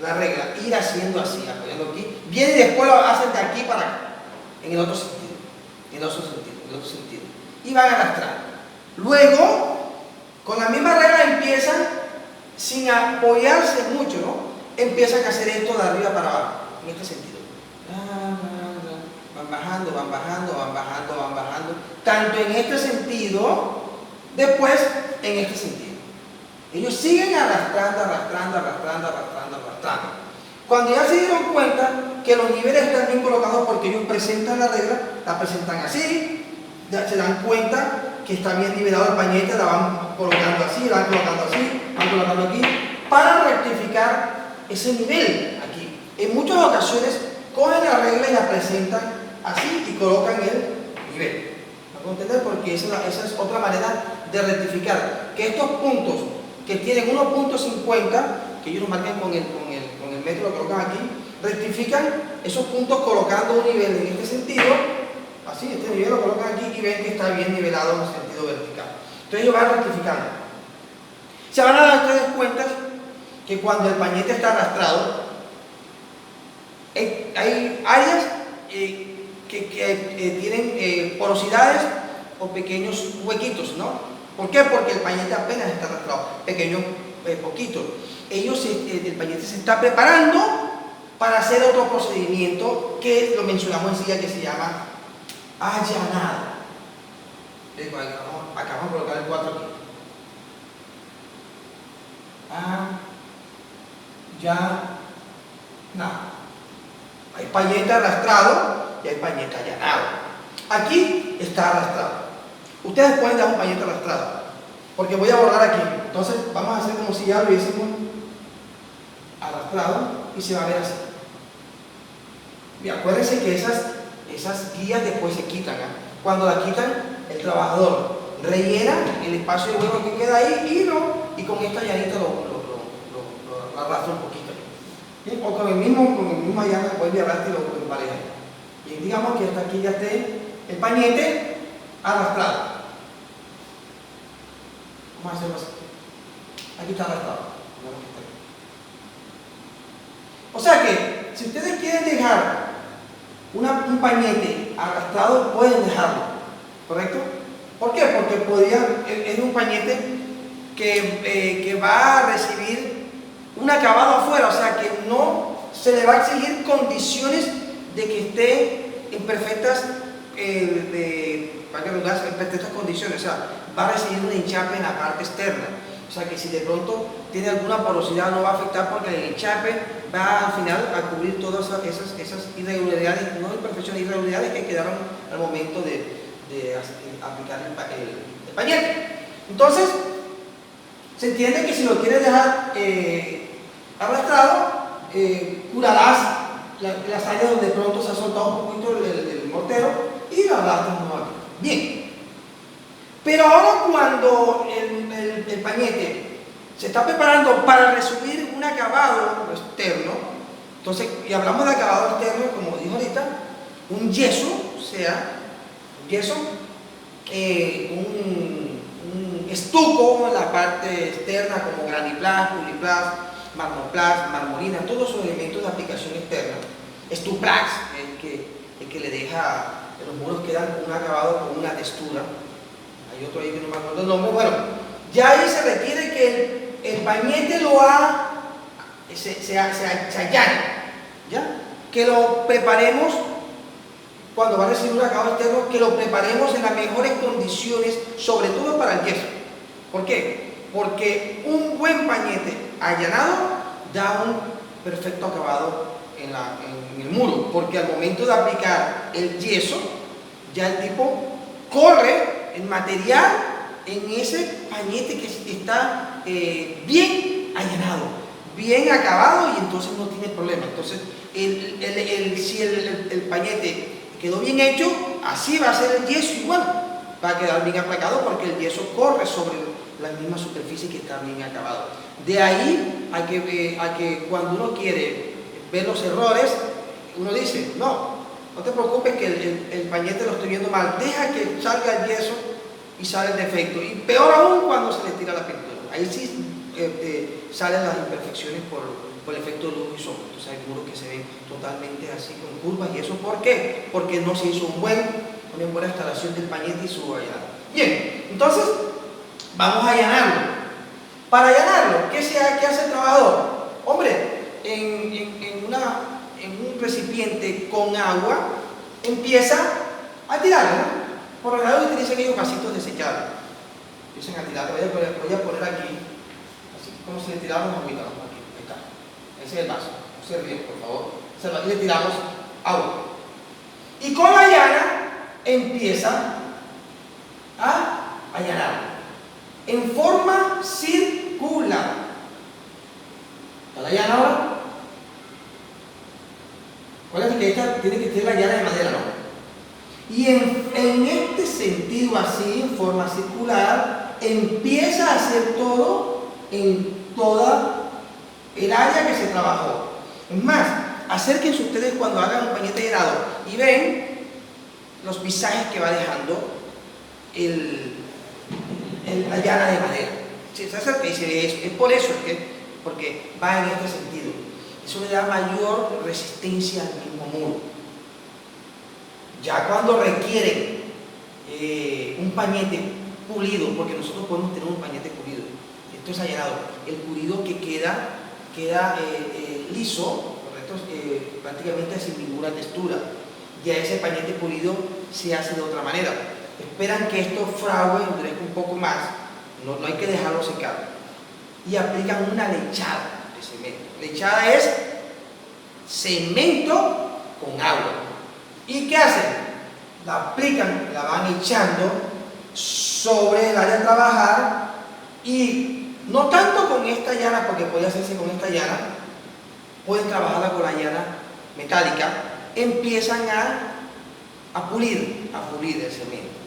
la regla, ir haciendo así, apoyando aquí, viene y después lo hacen de aquí para acá, en el otro sentido, en el otro sentido, en el otro sentido, y van a arrastrar. Luego, con la misma regla empiezan, sin apoyarse mucho, ¿no? Empiezan a hacer esto de arriba para abajo, en este sentido. Van bajando, van bajando, van bajando, van bajando, tanto en este sentido, después en este sentido. Ellos siguen arrastrando, arrastrando, arrastrando, arrastrando, arrastrando. Cuando ya se dieron cuenta que los niveles están bien colocados porque ellos presentan la regla, la presentan así, ya se dan cuenta que está bien nivelado el pañete, la van colocando así, la van colocando así, van colocando aquí, para rectificar ese nivel aquí. En muchas ocasiones cogen la regla y la presentan así y colocan el nivel. ¿Me puedo entender? Porque esa es otra manera de rectificar. Que estos puntos que tienen 1.50, que ellos lo marcan con el metro, lo colocan aquí, rectifican esos puntos colocando un nivel en este sentido, así, este nivel lo colocan aquí y ven que está bien nivelado en el sentido vertical. Entonces ellos van rectificando. Se van a dar ustedes cuenta que cuando el pañete está arrastrado, hay áreas que tienen porosidades o pequeños huequitos, ¿no? ¿Por qué? Porque el pañete apenas está arrastrado, pequeños poquitos. El pañete se está preparando para hacer otro procedimiento que lo mencionamos enseguida, que se llama allanado. Acá vamos a colocar el 4 aquí. Allanado. Hay pañete arrastrado y hay pañete allanado. Aquí está arrastrado. Ustedes pueden dar un pañete arrastrado, porque voy a borrar aquí. Entonces vamos a hacer como si ya lo hubiésemos arrastrado y se va a ver así. Y acuérdense que esas guías después se quitan, ¿eh? Cuando las quitan, el trabajador rellena el espacio de huevo que queda ahí y con esta llanita lo arrastra un poquito. ¿Bien? O con el mismo llana vuelve y arrastra y lo empareja. Y digamos que hasta aquí ya esté el pañete arrastrado. Vamos a hacerlo así. Aquí está arrastrado. O sea que, si ustedes quieren dejar un pañete arrastrado, pueden dejarlo, ¿correcto? ¿Por qué? Porque es un pañete que va a recibir un acabado afuera, o sea que no se le va a exigir condiciones de que esté en perfectas condiciones, o sea, va a recibir un enchape en la parte externa. O sea que si de pronto tiene alguna porosidad no va a afectar porque el enchape va al final a cubrir todas esas irregularidades, no imperfecciones, irregularidades que quedaron al momento de aplicar el pañete. Entonces, se entiende que si lo quieres dejar arrastrado, curarás las áreas donde de pronto se ha soltado un poquito el mortero y lo arrastras nuevamente. Bien. Pero ahora cuando el pañete se está preparando para recibir un acabado externo, entonces, y hablamos de acabado externo, como dijo ahorita, un yeso, o sea, un yeso, un estuco en la parte externa como graniplas, puliplast, marmoplast, marmolina, todos esos elementos de aplicación externa. Estuprax, el que le deja, los muros quedan con un acabado, con una textura. Hay otro ahí que no me acuerdo el nombre. Bueno, ya ahí se requiere que el pañete lo se allane, ¿ya? Que lo preparemos cuando va a recibir un acabado externo, que lo preparemos en las mejores condiciones, sobre todo para el yeso. ¿Por qué? Porque un buen pañete allanado da un perfecto acabado en el muro, porque al momento de aplicar el yeso, ya el tipo corre el material en ese pañete que está bien allanado, bien acabado, y entonces no tiene problema. Entonces, si el pañete quedó bien hecho, así va a ser el yeso igual, va a quedar bien aplacado porque el yeso corre sobre la misma superficie que está bien acabado. De ahí a que cuando uno quiere ver los errores, uno dice, no te preocupes que el pañete lo estoy viendo mal, deja que salga el yeso y sale el defecto. Y peor aún cuando se le tira la pintura, ahí sí salen las imperfecciones por el efecto de luz y sombra. Entonces hay muros que se ven totalmente así con curvas. ¿Y eso por qué? Porque no se hizo una buena instalación del pañete y su allanado. Bien, entonces vamos a allanarlo. Para allanarlo, ¿qué hace el trabajador? Hombre, en un recipiente con agua empieza a tirarlo, ¿no? Por lo general utilizan aquellos vasitos desechables. Empiezan a tirarlo. Voy a poner aquí, así como si le tiramos agüita, ¿no? Aquí, ahí está. Ese es el vaso. No se ríen, por favor. Y le tiramos agua. Y con la llana empieza a allanar en forma circular. ¿Está la llana ahora? Acuérdense que esta tiene que ser la llana de madera, ¿no? Y en este sentido, así, en forma circular, empieza a hacer todo en toda el área que se trabajó. Es más, acérquense ustedes cuando hagan un pañete allanado y ven los visajes que va dejando la llana de madera. Si se acerca y dice eso, es por eso, porque va en este sentido. Eso le da mayor resistencia al mismo muro. Ya cuando requieren un pañete pulido, porque nosotros podemos tener un pañete pulido, esto es allanado, el pulido que queda liso, ¿correcto? Prácticamente sin ninguna textura. Ya ese pañete pulido se hace de otra manera. Esperan que esto frague, endurezca un poco más, no hay que dejarlo secar, y aplican una lechada de cemento. Lechada es cemento con agua. ¿Y qué hacen? La aplican, la van echando sobre el área de trabajar, y no tanto con esta llana, porque puede hacerse con esta llana, pueden trabajarla con la llana metálica, empiezan a pulir el cemento.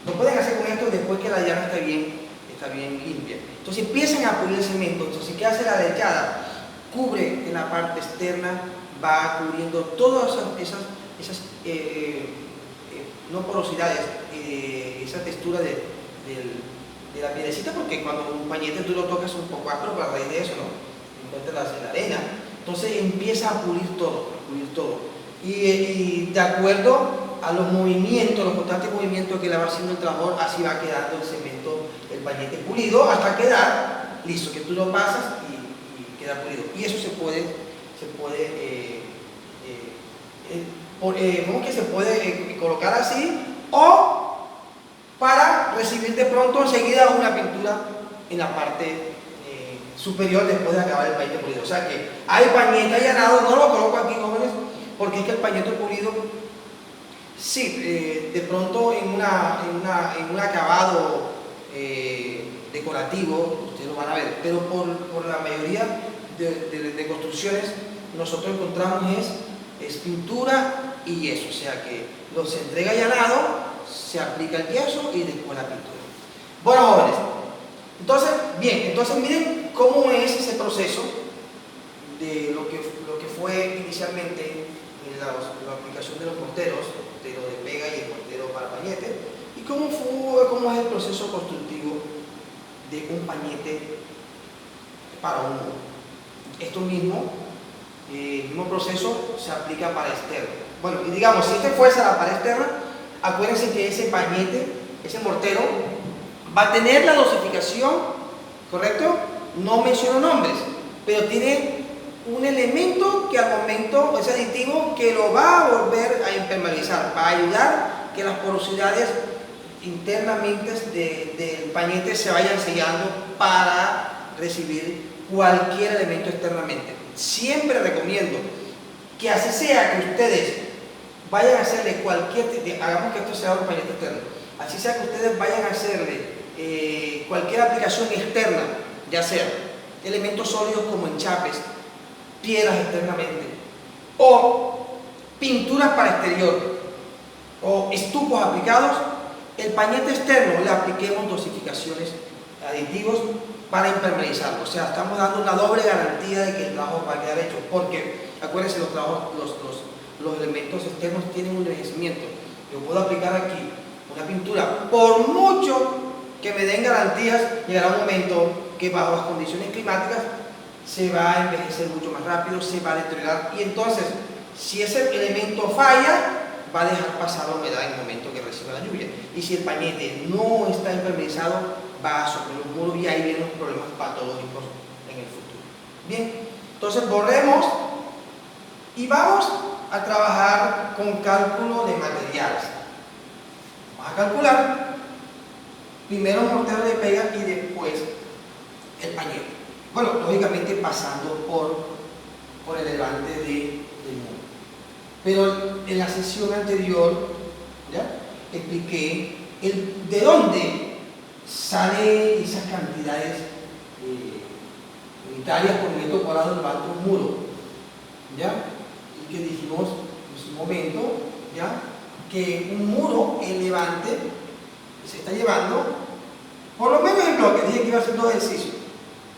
Lo pueden hacer con esto después que la llana está bien limpia. Entonces empiezan a pulir el cemento. Entonces, ¿qué hace la lechada? Cubre en la parte externa, va cubriendo todas esas no porosidades, esa textura de la piedrecita, porque cuando un pañete tú lo tocas un poco áspero a raíz de eso, ¿no? Encuentras la arena. Entonces empieza a pulir todo, y de acuerdo a los movimientos, los constantes movimientos que le va haciendo el trabajador, así va quedando el cemento, el pañete pulido, hasta quedar listo, que tú lo pasas y queda pulido. Y eso se puede colocar así, o para recibir de pronto enseguida una pintura en la parte superior después de acabar el pañete pulido. O sea que hay pañete allanado, no lo coloco aquí, jóvenes, porque es que el pañete pulido, sí, de pronto en un acabado decorativo, ustedes lo van a ver, pero por la mayoría de construcciones nosotros encontramos es pintura y yeso, o sea que se entrega allanado, se aplica el yeso y después la pintura. Bueno, jóvenes, entonces miren cómo es ese proceso de lo que fue inicialmente la aplicación de los morteros, el mortero de pega y el mortero para pañete, y cómo es el proceso constructivo de un pañete para un muro. Esto mismo, el mismo proceso se aplica para externo. Bueno, y digamos, si este fuese la pared externa, acuérdense que ese pañete, ese mortero, va a tener la dosificación, ¿correcto? No menciono nombres, pero tiene un elemento que al momento, ese aditivo, que lo va a volver a impermeabilizar, va a ayudar que las porosidades internamente del pañete se vayan sellando para recibir cualquier elemento externamente. Siempre recomiendo que así sea que ustedes vayan a hacerle hagamos que esto sea un pañete externo, así sea que ustedes vayan a hacerle cualquier aplicación externa, ya sea elementos sólidos como enchapes, piedras externamente, o pinturas para exterior, o estupos aplicados, el pañete externo le apliquemos dosificaciones, aditivos para impermeabilizarlo. O sea, estamos dando una doble garantía de que el trabajo va a quedar hecho, porque acuérdense, los elementos externos tienen un envejecimiento. Yo puedo aplicar aquí una pintura, por mucho que me den garantías, llegará un momento que bajo las condiciones climáticas se va a envejecer mucho más rápido, se va a deteriorar, y entonces si ese elemento falla, va a dejar pasar la humedad en el momento que reciba la lluvia, y si el pañete no está impermeabilizado, va a sufrir un muro, y ahí vienen los problemas patológicos en el futuro. Bien, entonces borremos y vamos a trabajar con cálculo de materiales. Vamos a calcular primero el mortero de pega y después el pañete. Bueno, lógicamente pasando por el levante del muro. Pero en la sesión anterior, ¿ya?, expliqué de dónde salen esas cantidades unitarias por metro cuadrado del alto un muro, ¿ya? Y que dijimos en su momento, ¿ya?, que un muro en levante se está llevando, por lo menos en bloque, dije que iba a hacer dos ejercicios,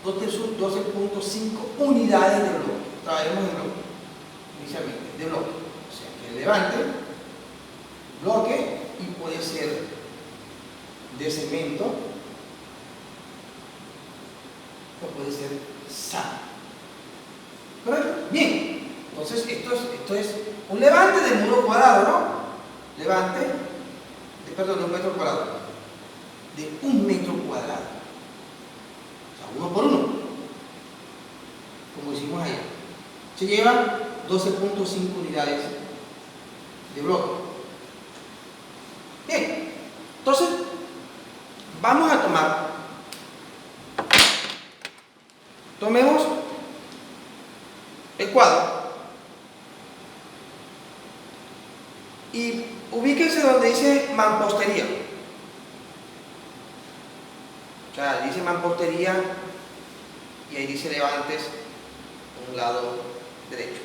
12.5 unidades de bloque. Trabajemos en bloque, inicialmente, de bloque. O sea, que el levante, bloque, y puede ser de cemento, o puede ser sal. ¿Correcto? Bien, entonces esto es un levante de muro cuadrado, ¿no? Levante, de un metro cuadrado, de un metro cuadrado, o sea, uno por uno, como hicimos ahí. Se llevan 12.5 unidades de bloque. Bien, entonces vamos a tomemos el cuadro y ubíquense donde dice mampostería. O sea, dice mampostería y ahí dice levantes a un lado derecho.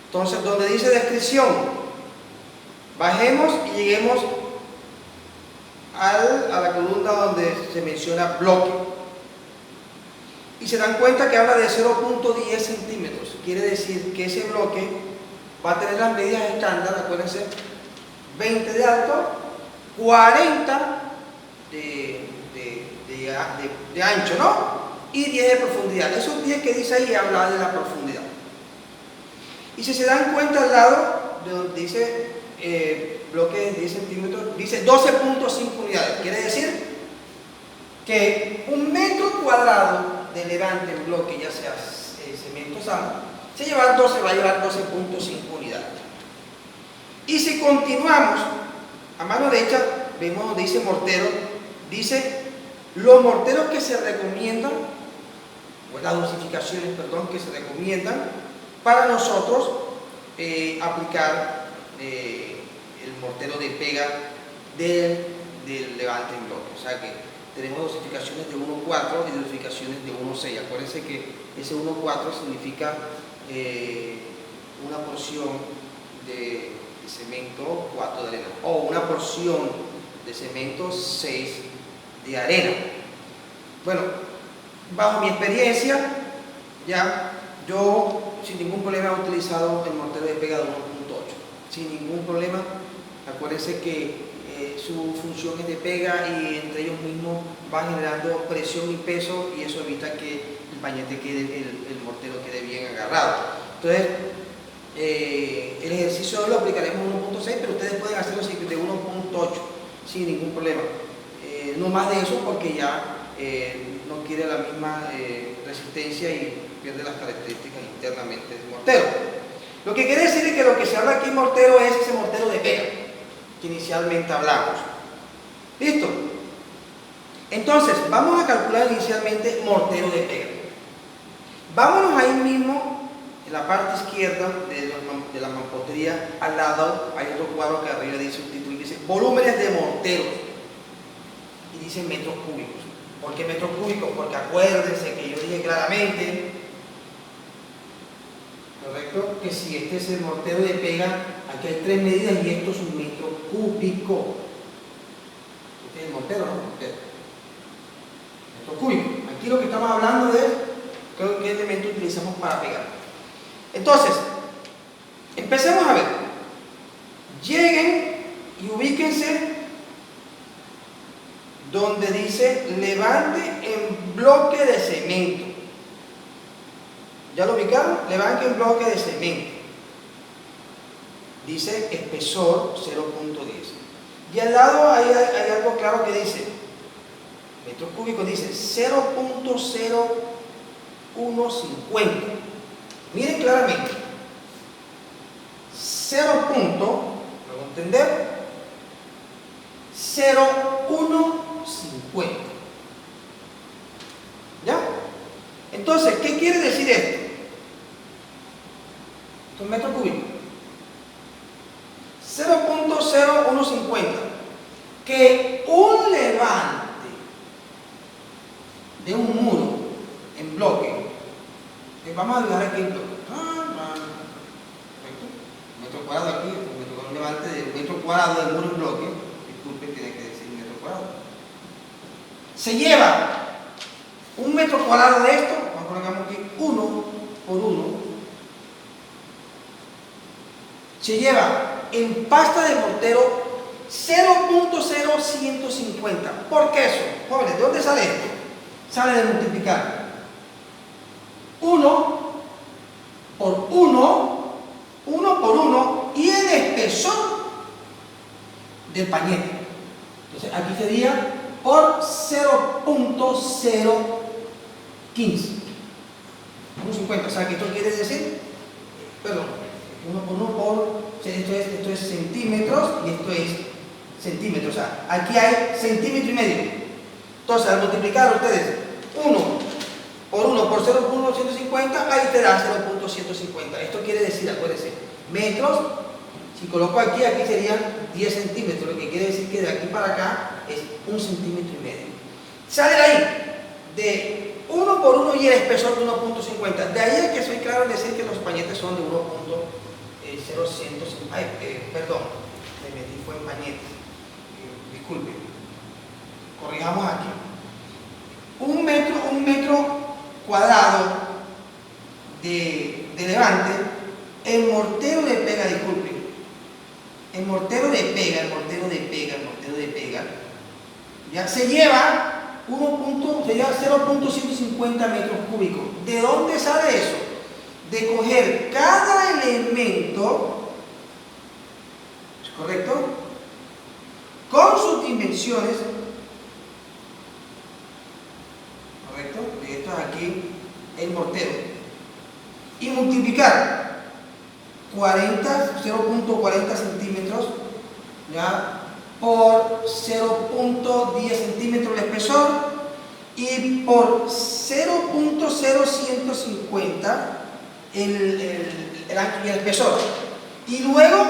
Entonces, donde dice descripción, bajemos y lleguemos a la columna donde se menciona bloque. Y se dan cuenta que habla de 0.10 centímetros. Quiere decir que ese bloque va a tener las medidas estándar, acuérdense, 20 de alto, 40 de ancho, ¿no? Y 10 de profundidad. Esos 10 que dice ahí habla de la profundidad. Y si se dan cuenta al lado de donde dice bloque de 10 centímetros, dice 12.5 unidades. Quiere decir que un metro cuadrado de levante en bloque, ya sea cemento sal, va a llevar 12.5 unidades. Y si continuamos a mano derecha, vemos donde dice mortero, dice los morteros que se recomiendan, o las dosificaciones, perdón, que se recomiendan para nosotros aplicar el mortero de pega del levante en bloque. O sea que tenemos dosificaciones de 1,4 y dosificaciones de 1,6. Acuérdense que ese 1,4 significa una porción de cemento 4 de arena, o una porción de cemento 6 de arena. Bueno, bajo mi experiencia, ya yo sin ningún problema he utilizado el mortero de pega de 1,8, sin ningún problema. Acuérdense que su función es de pega y entre ellos mismos van generando presión y peso, y eso evita que el pañete quede, el mortero quede bien agarrado. Entonces, el ejercicio lo aplicaremos 1,6, pero ustedes pueden hacerlo de 1,8 sin ningún problema. No más de eso, porque ya no quiere la misma resistencia y pierde las características internamente del mortero. Lo que quiere decir es que lo que se habla aquí mortero es ese mortero de pega que inicialmente hablamos. ¿Listo? Entonces, vamos a calcular inicialmente mortero de pega. Vámonos ahí mismo, en la parte izquierda de la mampostería, al lado hay otro cuadro que arriba dice un título y dice volúmenes de morteros, y dice metros cúbicos. ¿Por qué metros cúbicos? Porque acuérdense que yo dije claramente, ¿correcto?, que si este es el mortero de pega, aquí hay 3 medidas y esto es un metro cúbico. Este es el mortero, ¿no? Metro cúbico. Aquí lo que estamos hablando es qué elemento utilizamos para pegar. Entonces, empecemos a ver. Lleguen y ubíquense donde dice levante en bloque de cemento. ¿Ya lo ubicaron? Levante en bloque de cemento. Dice espesor 0,10. Y al lado hay algo claro que dice, metros cúbicos, dice 0,0150. Miren claramente. 0. ¿Lo voy a entender? 0,150. ¿Ya? Entonces, ¿qué quiere decir esto? Esto es metro cúbico. 0,0150. Que un levante de un muro en bloque, vamos a dibujar aquí el bloque. Metro cuadrado aquí, un levante de metro cuadrado del muro en bloque. Disculpen, tiene que decir metro cuadrado. Se lleva un metro cuadrado de esto, vamos a poner aquí 1 por 1. Se lleva en pasta de mortero 0,0150. ¿Por qué eso? Jóvenes, ¿de dónde sale esto? Sale de multiplicar 1 por 1, 1 por 1, y el espesor del pañete. Entonces aquí sería por 0,015. 1,50. O sea que esto quiere decir, perdón, 1 por 1 por, esto es centímetros y esto es centímetros. O sea, aquí hay centímetro y medio. Entonces, al multiplicar ustedes 1 por 1 por 0,150, ahí te da 0,150. Esto quiere decir, acuérdense, metros. Si coloco aquí serían 10 centímetros, lo que quiere decir que de aquí para acá es 1,5 centímetros. Sale de ahí, de 1 por 1 y el espesor de 1,50. De ahí es que soy claro en decir que los pañetes son de 1,0150. Perdón, me metí fue en pañetes. Disculpen. Corrijamos aquí. Un metro cuadrado de levante, el mortero de pega, disculpen. El mortero de pega, ya se lleva 0,150 metros cúbicos. ¿De dónde sale eso? De coger cada elemento, ¿es correcto?, con sus dimensiones, ¿correcto?, de esto es aquí el mortero, y multiplicar 0,40 centímetros, ¿ya?, por 0,10 centímetros el espesor y por 0,0150 el ancho y el espesor, y luego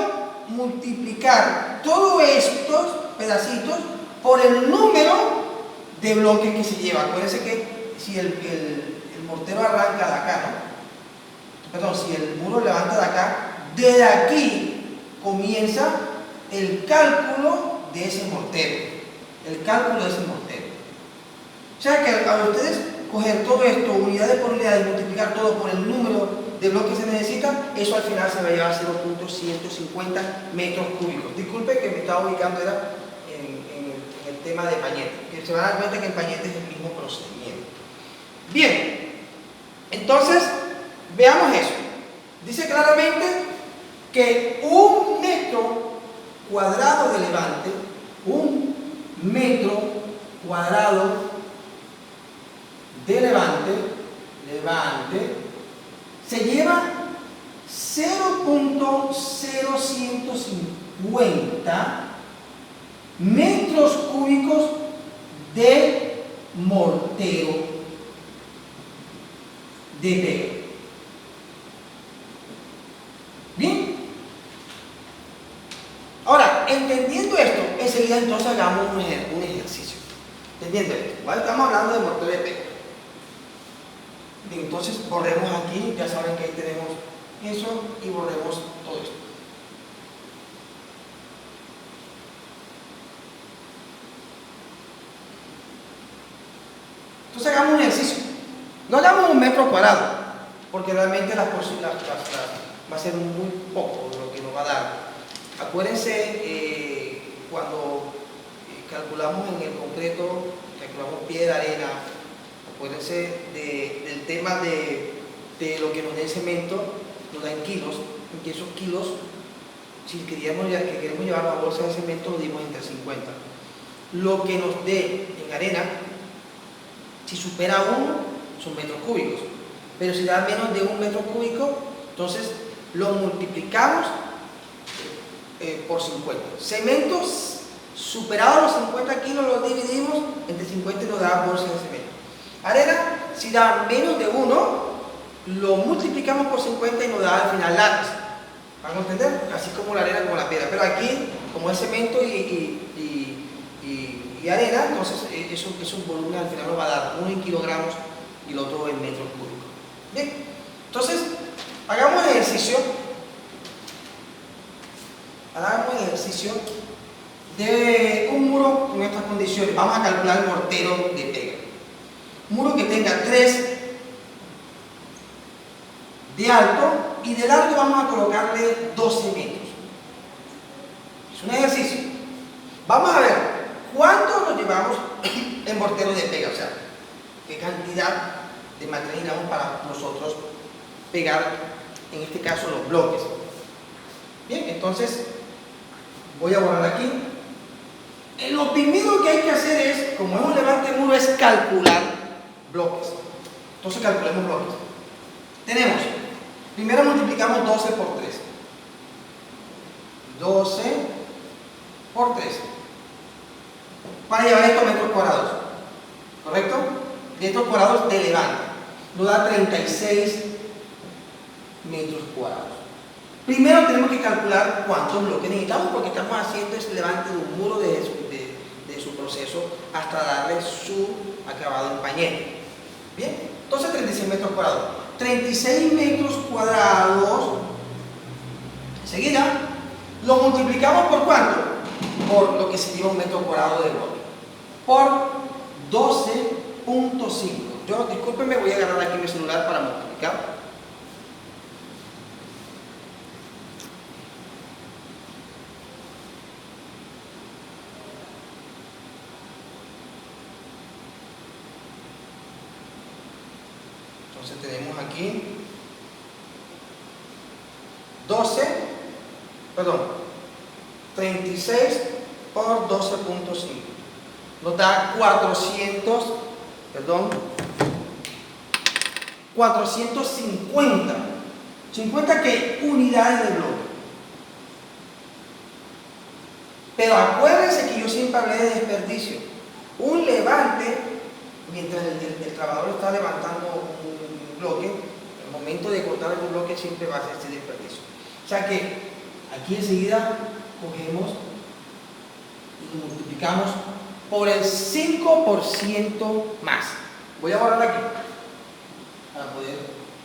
multiplicar todos estos pedacitos por el número de bloques que se lleva. Acuérdense que si el mortero arranca de acá, ¿no? Perdón, si el muro levanta de acá, desde aquí comienza el cálculo de ese mortero. El cálculo de ese mortero. O sea que al ustedes coger todo esto, unidades por unidades, y multiplicar todo por el número de bloques que se necesitan, eso al final se va a llevar a 0.150 metros cúbicos. Disculpe que me estaba ubicando era en el tema de Pañete, que se van a dar cuenta que en Pañete es el mismo procedimiento. Bien, entonces veamos eso. Dice claramente que un metro cuadrado de levante, un metro cuadrado de levante, se lleva 0.0150 metros cúbicos de mortero de pega. Bien, ahora entendiendo esto, enseguida entonces hagamos un ejercicio. Entendiendo esto, ¿vale? Estamos hablando de mortero de pega. Bien, entonces borremos aquí, ya saben que ahí tenemos eso y borremos todo esto. Entonces hagamos un ejercicio. No hagamos un metro cuadrado, porque realmente va a ser muy poco lo que nos va a dar. Acuérdense cuando calculamos en el concreto, calculamos piedra, arena. Acuérdense del tema de lo que nos dé el cemento, nos da en kilos, en que esos kilos, si queremos llevar la bolsa de cemento, lo dimos entre 50. Lo que nos dé en arena, si supera 1, son metros cúbicos, pero si da menos de 1 metro cúbico, entonces lo multiplicamos por 50. Cementos superados los 50 kilos, los dividimos entre 50 y nos da bolsa de cemento. Arena, si da menos de 1, lo multiplicamos por 50 y nos da al final lápiz. ¿Van a entender? Así como la arena, como la piedra. Pero aquí, como es cemento y arena, entonces eso es un volumen, al final nos va a dar 1 en kilogramos y el otro en metros cúbicos. Bien, entonces, hagamos el ejercicio. Hagamos el ejercicio de un muro con estas condiciones. Vamos a calcular el mortero de pega. Un muro que tenga 3 de alto y de largo vamos a colocarle 12 metros. Es un ejercicio. Vamos a ver cuánto nos llevamos en mortero de pega, o sea, qué cantidad de material necesitamos para nosotros pegar, en este caso, los bloques. Bien, entonces voy a borrar aquí. Lo primero que hay que hacer es, como es un levante de muro, es calcular bloques. Entonces calculemos bloques. Tenemos, primero multiplicamos 12 por 3. 12 por 3. Para llevar estos metros cuadrados. ¿Correcto? Metros cuadrados de levante. Nos da 36 metros cuadrados. Primero tenemos que calcular cuántos bloques necesitamos, porque estamos haciendo este levante de un muro de su proceso hasta darle su acabado en pañete. Bien, entonces 36 metros cuadrados. 36 metros cuadrados. Enseguida lo multiplicamos por ¿cuánto? Por lo que sería un metro cuadrado de bloque. Por 12.5. Yo, discúlpenme, voy a agarrar aquí mi celular para multiplicar. Entonces tenemos aquí 36 por 12.5. Nos da 450. ¿50 qué? Unidades de bloque. Pero acuérdense que yo siempre hablé de desperdicio. Un levante, mientras el trabajador está levantando un bloque, el momento de cortar el bloque siempre va a ser este desperdicio. O sea que aquí enseguida cogemos y multiplicamos por el 5% más. Voy a borrar aquí para poder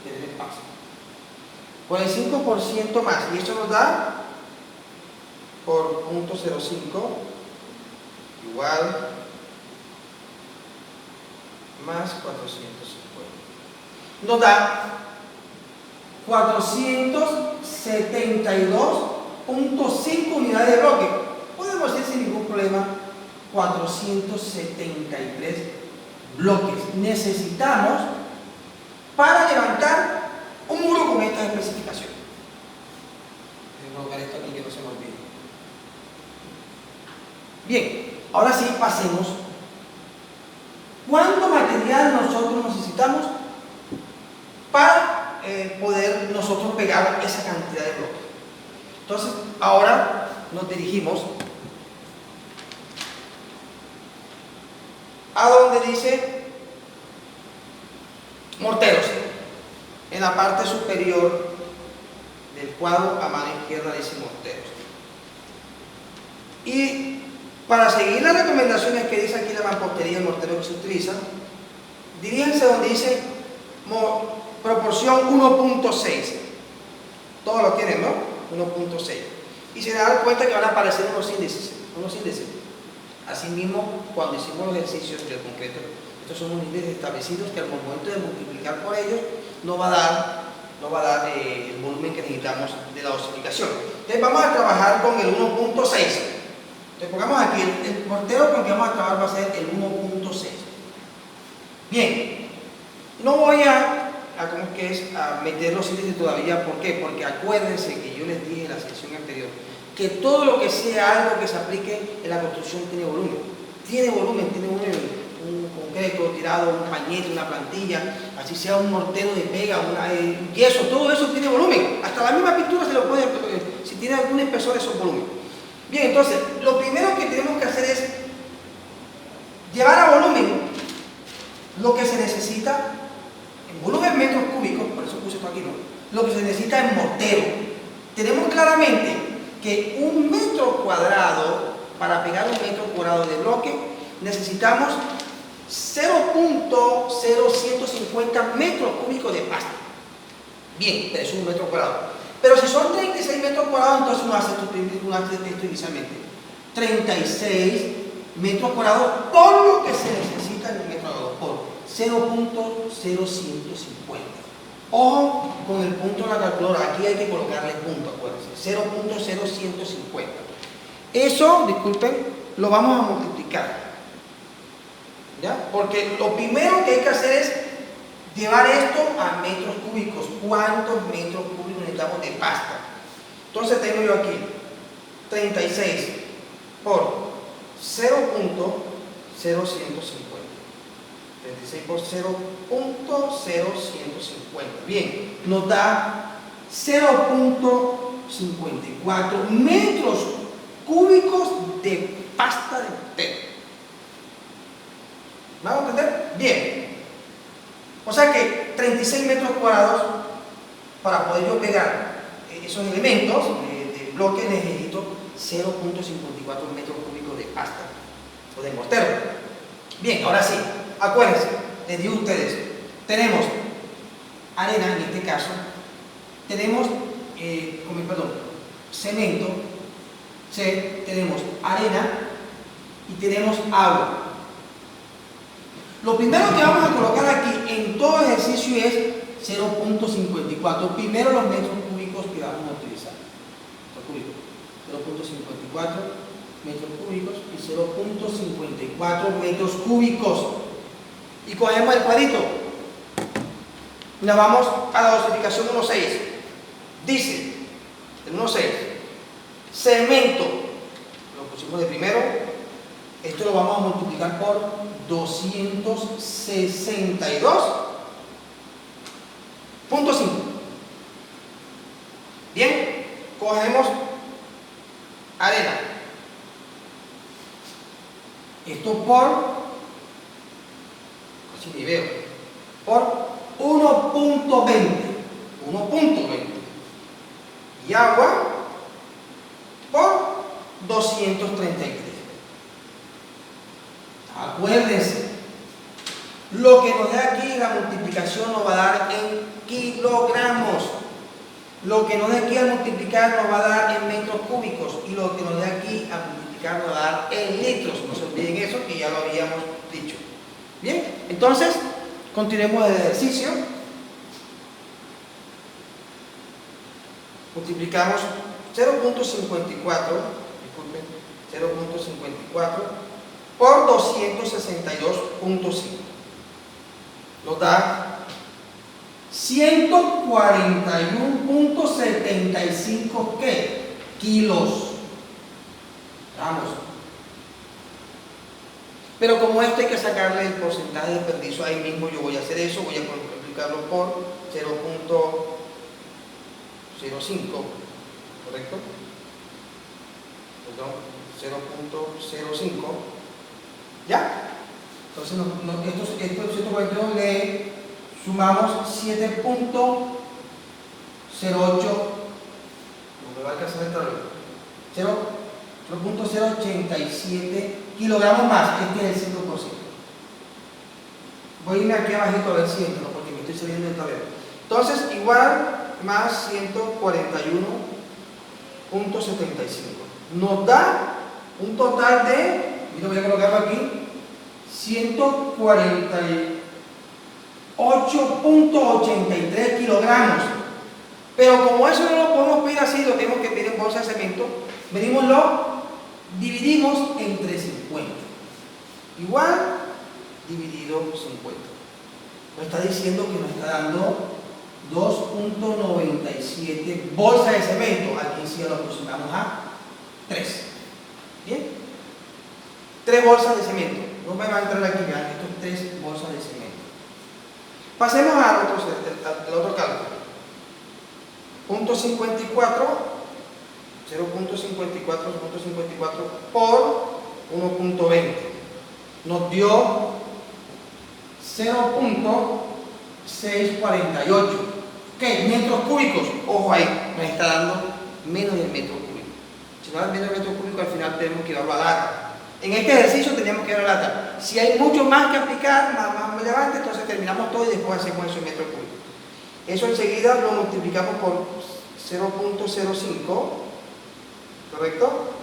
tener espacio. Por el 5% más, y esto nos da por 0.05 igual más 450. Nos da 472.5 unidades de bloque. Podemos decir sin ningún problema 473 bloques necesitamos para levantar un muro con estas especificaciones. Voy a colocar esto aquí que no se me olvide. Bien, ahora sí pasemos. ¿Cuánto material nosotros necesitamos para poder nosotros pegar esa cantidad de bloques? Entonces, ahora nos dirigimos a donde dice morteros. En la parte superior del cuadro a mano izquierda dice morteros. Y para seguir las recomendaciones que dice aquí la mampostería y el mortero que se utiliza, diríjense donde dice proporción 1.6. Todos lo tienen, ¿no? 1.6. Y se dan cuenta que van a aparecer unos índices. Asimismo, cuando hicimos los ejercicios del concreto, estos son unos índices establecidos que al momento de multiplicar por ellos no va a dar el volumen que necesitamos de la dosificación. Entonces vamos a trabajar con el 1.6. Entonces pongamos aquí el mortero con que vamos a trabajar va a ser el 1.6. Bien, no voy a meter los índices todavía. ¿Por qué? Porque acuérdense que yo les dije en la sesión anterior que todo lo que sea algo que se aplique en la construcción tiene volumen. Tiene un concreto tirado, un pañete, una plantilla, así sea un mortero de pega, un yeso, todo eso tiene volumen. Hasta la misma pintura se lo puede, si tiene algún espesor, eso es volumen. Bien, entonces, lo primero que tenemos que hacer es llevar a volumen lo que se necesita en volumen metros cúbicos, por eso puse esto aquí, ¿no? Lo que se necesita en mortero. Tenemos claramente que un metro cuadrado, para pegar un metro cuadrado de bloque, necesitamos 0.0150 metros cúbicos de pasta. Bien, pero eso es un metro cuadrado. Pero si son 36 metros cuadrados, entonces uno hace esto inicialmente. 36 metros cuadrados por lo que se necesita en un metro cuadrado, por 0.0150. Ojo con el punto de la calculadora, aquí hay que colocarle punto, acuérdense, 0.0150. Eso, disculpen, lo vamos a multiplicar, ¿ya? Porque lo primero que hay que hacer es llevar esto a metros cúbicos. ¿Cuántos metros cúbicos necesitamos de pasta? Entonces tengo yo aquí 36 por 0.0150. 36 por 0.0150. Bien, nos da 0.54 metros cúbicos de pasta de mortero. ¿Vamos a entender? Bien. O sea que 36 metros cuadrados, para poder yo pegar esos elementos de bloque, necesito 0.54 metros cúbicos de pasta o de mortero. Bien, ahora sí. Acuérdense, les digo a ustedes, tenemos arena en este caso, tenemos cemento, tenemos arena y tenemos agua. Lo primero que vamos a colocar aquí en todo ejercicio es 0.54. Primero los metros cúbicos que vamos a utilizar. 0.54 metros cúbicos y 0.54 metros cúbicos. Y cogemos el cuadrito y nos vamos a la dosificación 1.6. Dice el 1.6 cemento, lo pusimos de primero, esto lo vamos a multiplicar por 262.5. Bien, cogemos arena, esto por por 1.20 y agua por 233. Acuérdense, lo que nos da aquí la multiplicación nos va a dar en kilogramos. Lo que nos da aquí al multiplicar nos va a dar en metros cúbicos. Y lo que nos da aquí al multiplicar nos va a dar en litros. No se olviden eso, que ya lo habíamos dicho. Bien, entonces, continuemos el ejercicio. Multiplicamos 0.54, disculpen, 0.54 por 262.5. Nos da 141.75 ¿qué? Kilos. Vamos. Pero como esto hay que sacarle el porcentaje de desperdicio, ahí mismo yo voy a hacer eso, voy a multiplicarlo por 0.05, ¿correcto? Perdón, 0.05. ¿Ya? Entonces, estos 142 le sumamos 7.08. No me va a alcanzar el tablero. 0.087 kilogramos más. Este es el 5%. Voy a irme aquí abajito a ver si entro, porque me estoy saliendo del tablero. Entonces, igual más 141.75. Nos da un total de, mira, voy a colocarlo aquí, 148.83 kilogramos. Pero como eso no lo podemos pedir así, lo tenemos que pedir en bolsa de cemento, venimos, lo dividimos entre 50. Igual dividido 50. Nos está diciendo que nos está dando 2.97 bolsas de cemento. Aquí sí lo aproximamos a 3. ¿Bien? 3 bolsas de cemento. No me va a entrar aquí, vean, estos 3 bolsas de cemento. Pasemos al otro cálculo. 0.54 por 1.20. Nos dio 0.648. ¿Qué? Metros cúbicos. Ojo ahí, nos está dando menos del metro cúbico. Si no da menos del metro cúbico, al final tenemos que ir a la lata. En este ejercicio teníamos que ir a la lata. Si hay mucho más que aplicar, más relevante, entonces terminamos todo y después hacemos eso en metros cúbicos. Eso enseguida lo multiplicamos por 0.05, ¿correcto?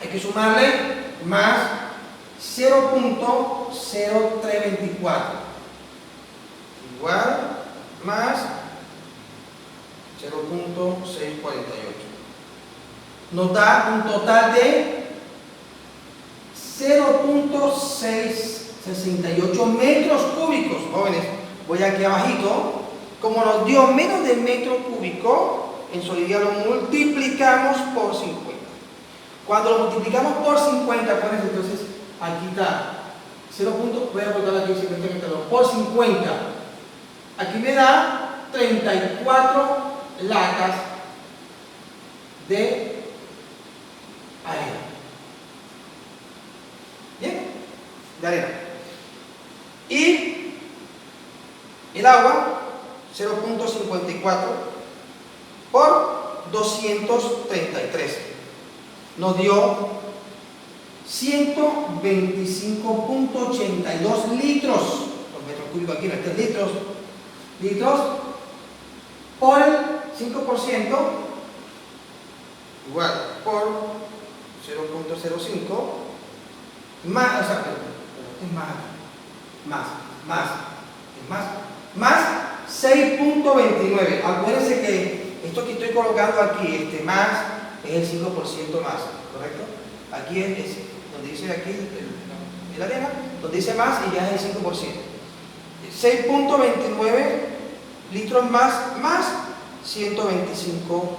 Hay que sumarle más 0.0324 igual más 0.648. Nos da un total de 0.668 metros cúbicos. Jóvenes, voy aquí abajito. Como nos dio menos del metro cúbico, en solidez lo multiplicamos por 50. Cuando lo multiplicamos por 50, acuérdense, entonces aquí está 0. Voy a colocar aquí 50 por 50. Aquí me da 34 latas de arena. ¿Bien? De arena. Y el agua, 0.54 por 233. Nos dio 125.82 litros. Los metros cúbicos aquí no están litros por el 5%, igual por 0.05 más, o sea, es más 6.29. Acuérdense que esto que estoy colocando aquí, más es el 5% más, ¿correcto? Aquí es donde dice aquí el arena, donde dice más y ya es el 5%. 6.29 litros más 125.82.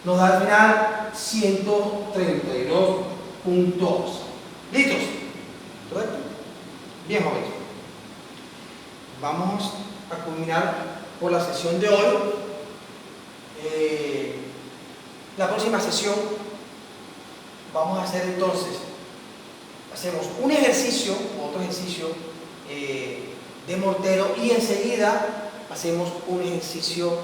Nos da al final 132 litros, ¿correcto? Bien, jóvenes. Vamos a culminar por la sesión de hoy. La próxima sesión vamos a hacer entonces, hacemos un ejercicio, otro ejercicio de mortero y enseguida hacemos un ejercicio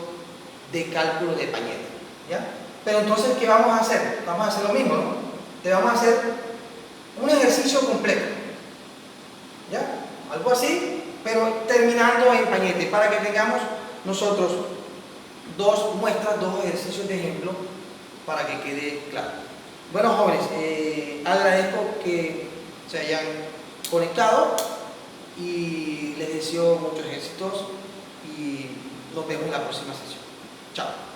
de cálculo de pañete, ¿ya? Pero entonces, ¿qué vamos a hacer? Vamos a hacer lo mismo, ¿no? Te vamos a hacer un ejercicio completo, ¿ya? Algo así, pero terminando en pañete, para que tengamos nosotros dos muestras, dos ejercicios de ejemplo, para que quede claro. Bueno, jóvenes, agradezco que se hayan conectado y les deseo muchos éxitos y nos vemos en la próxima sesión. Chao.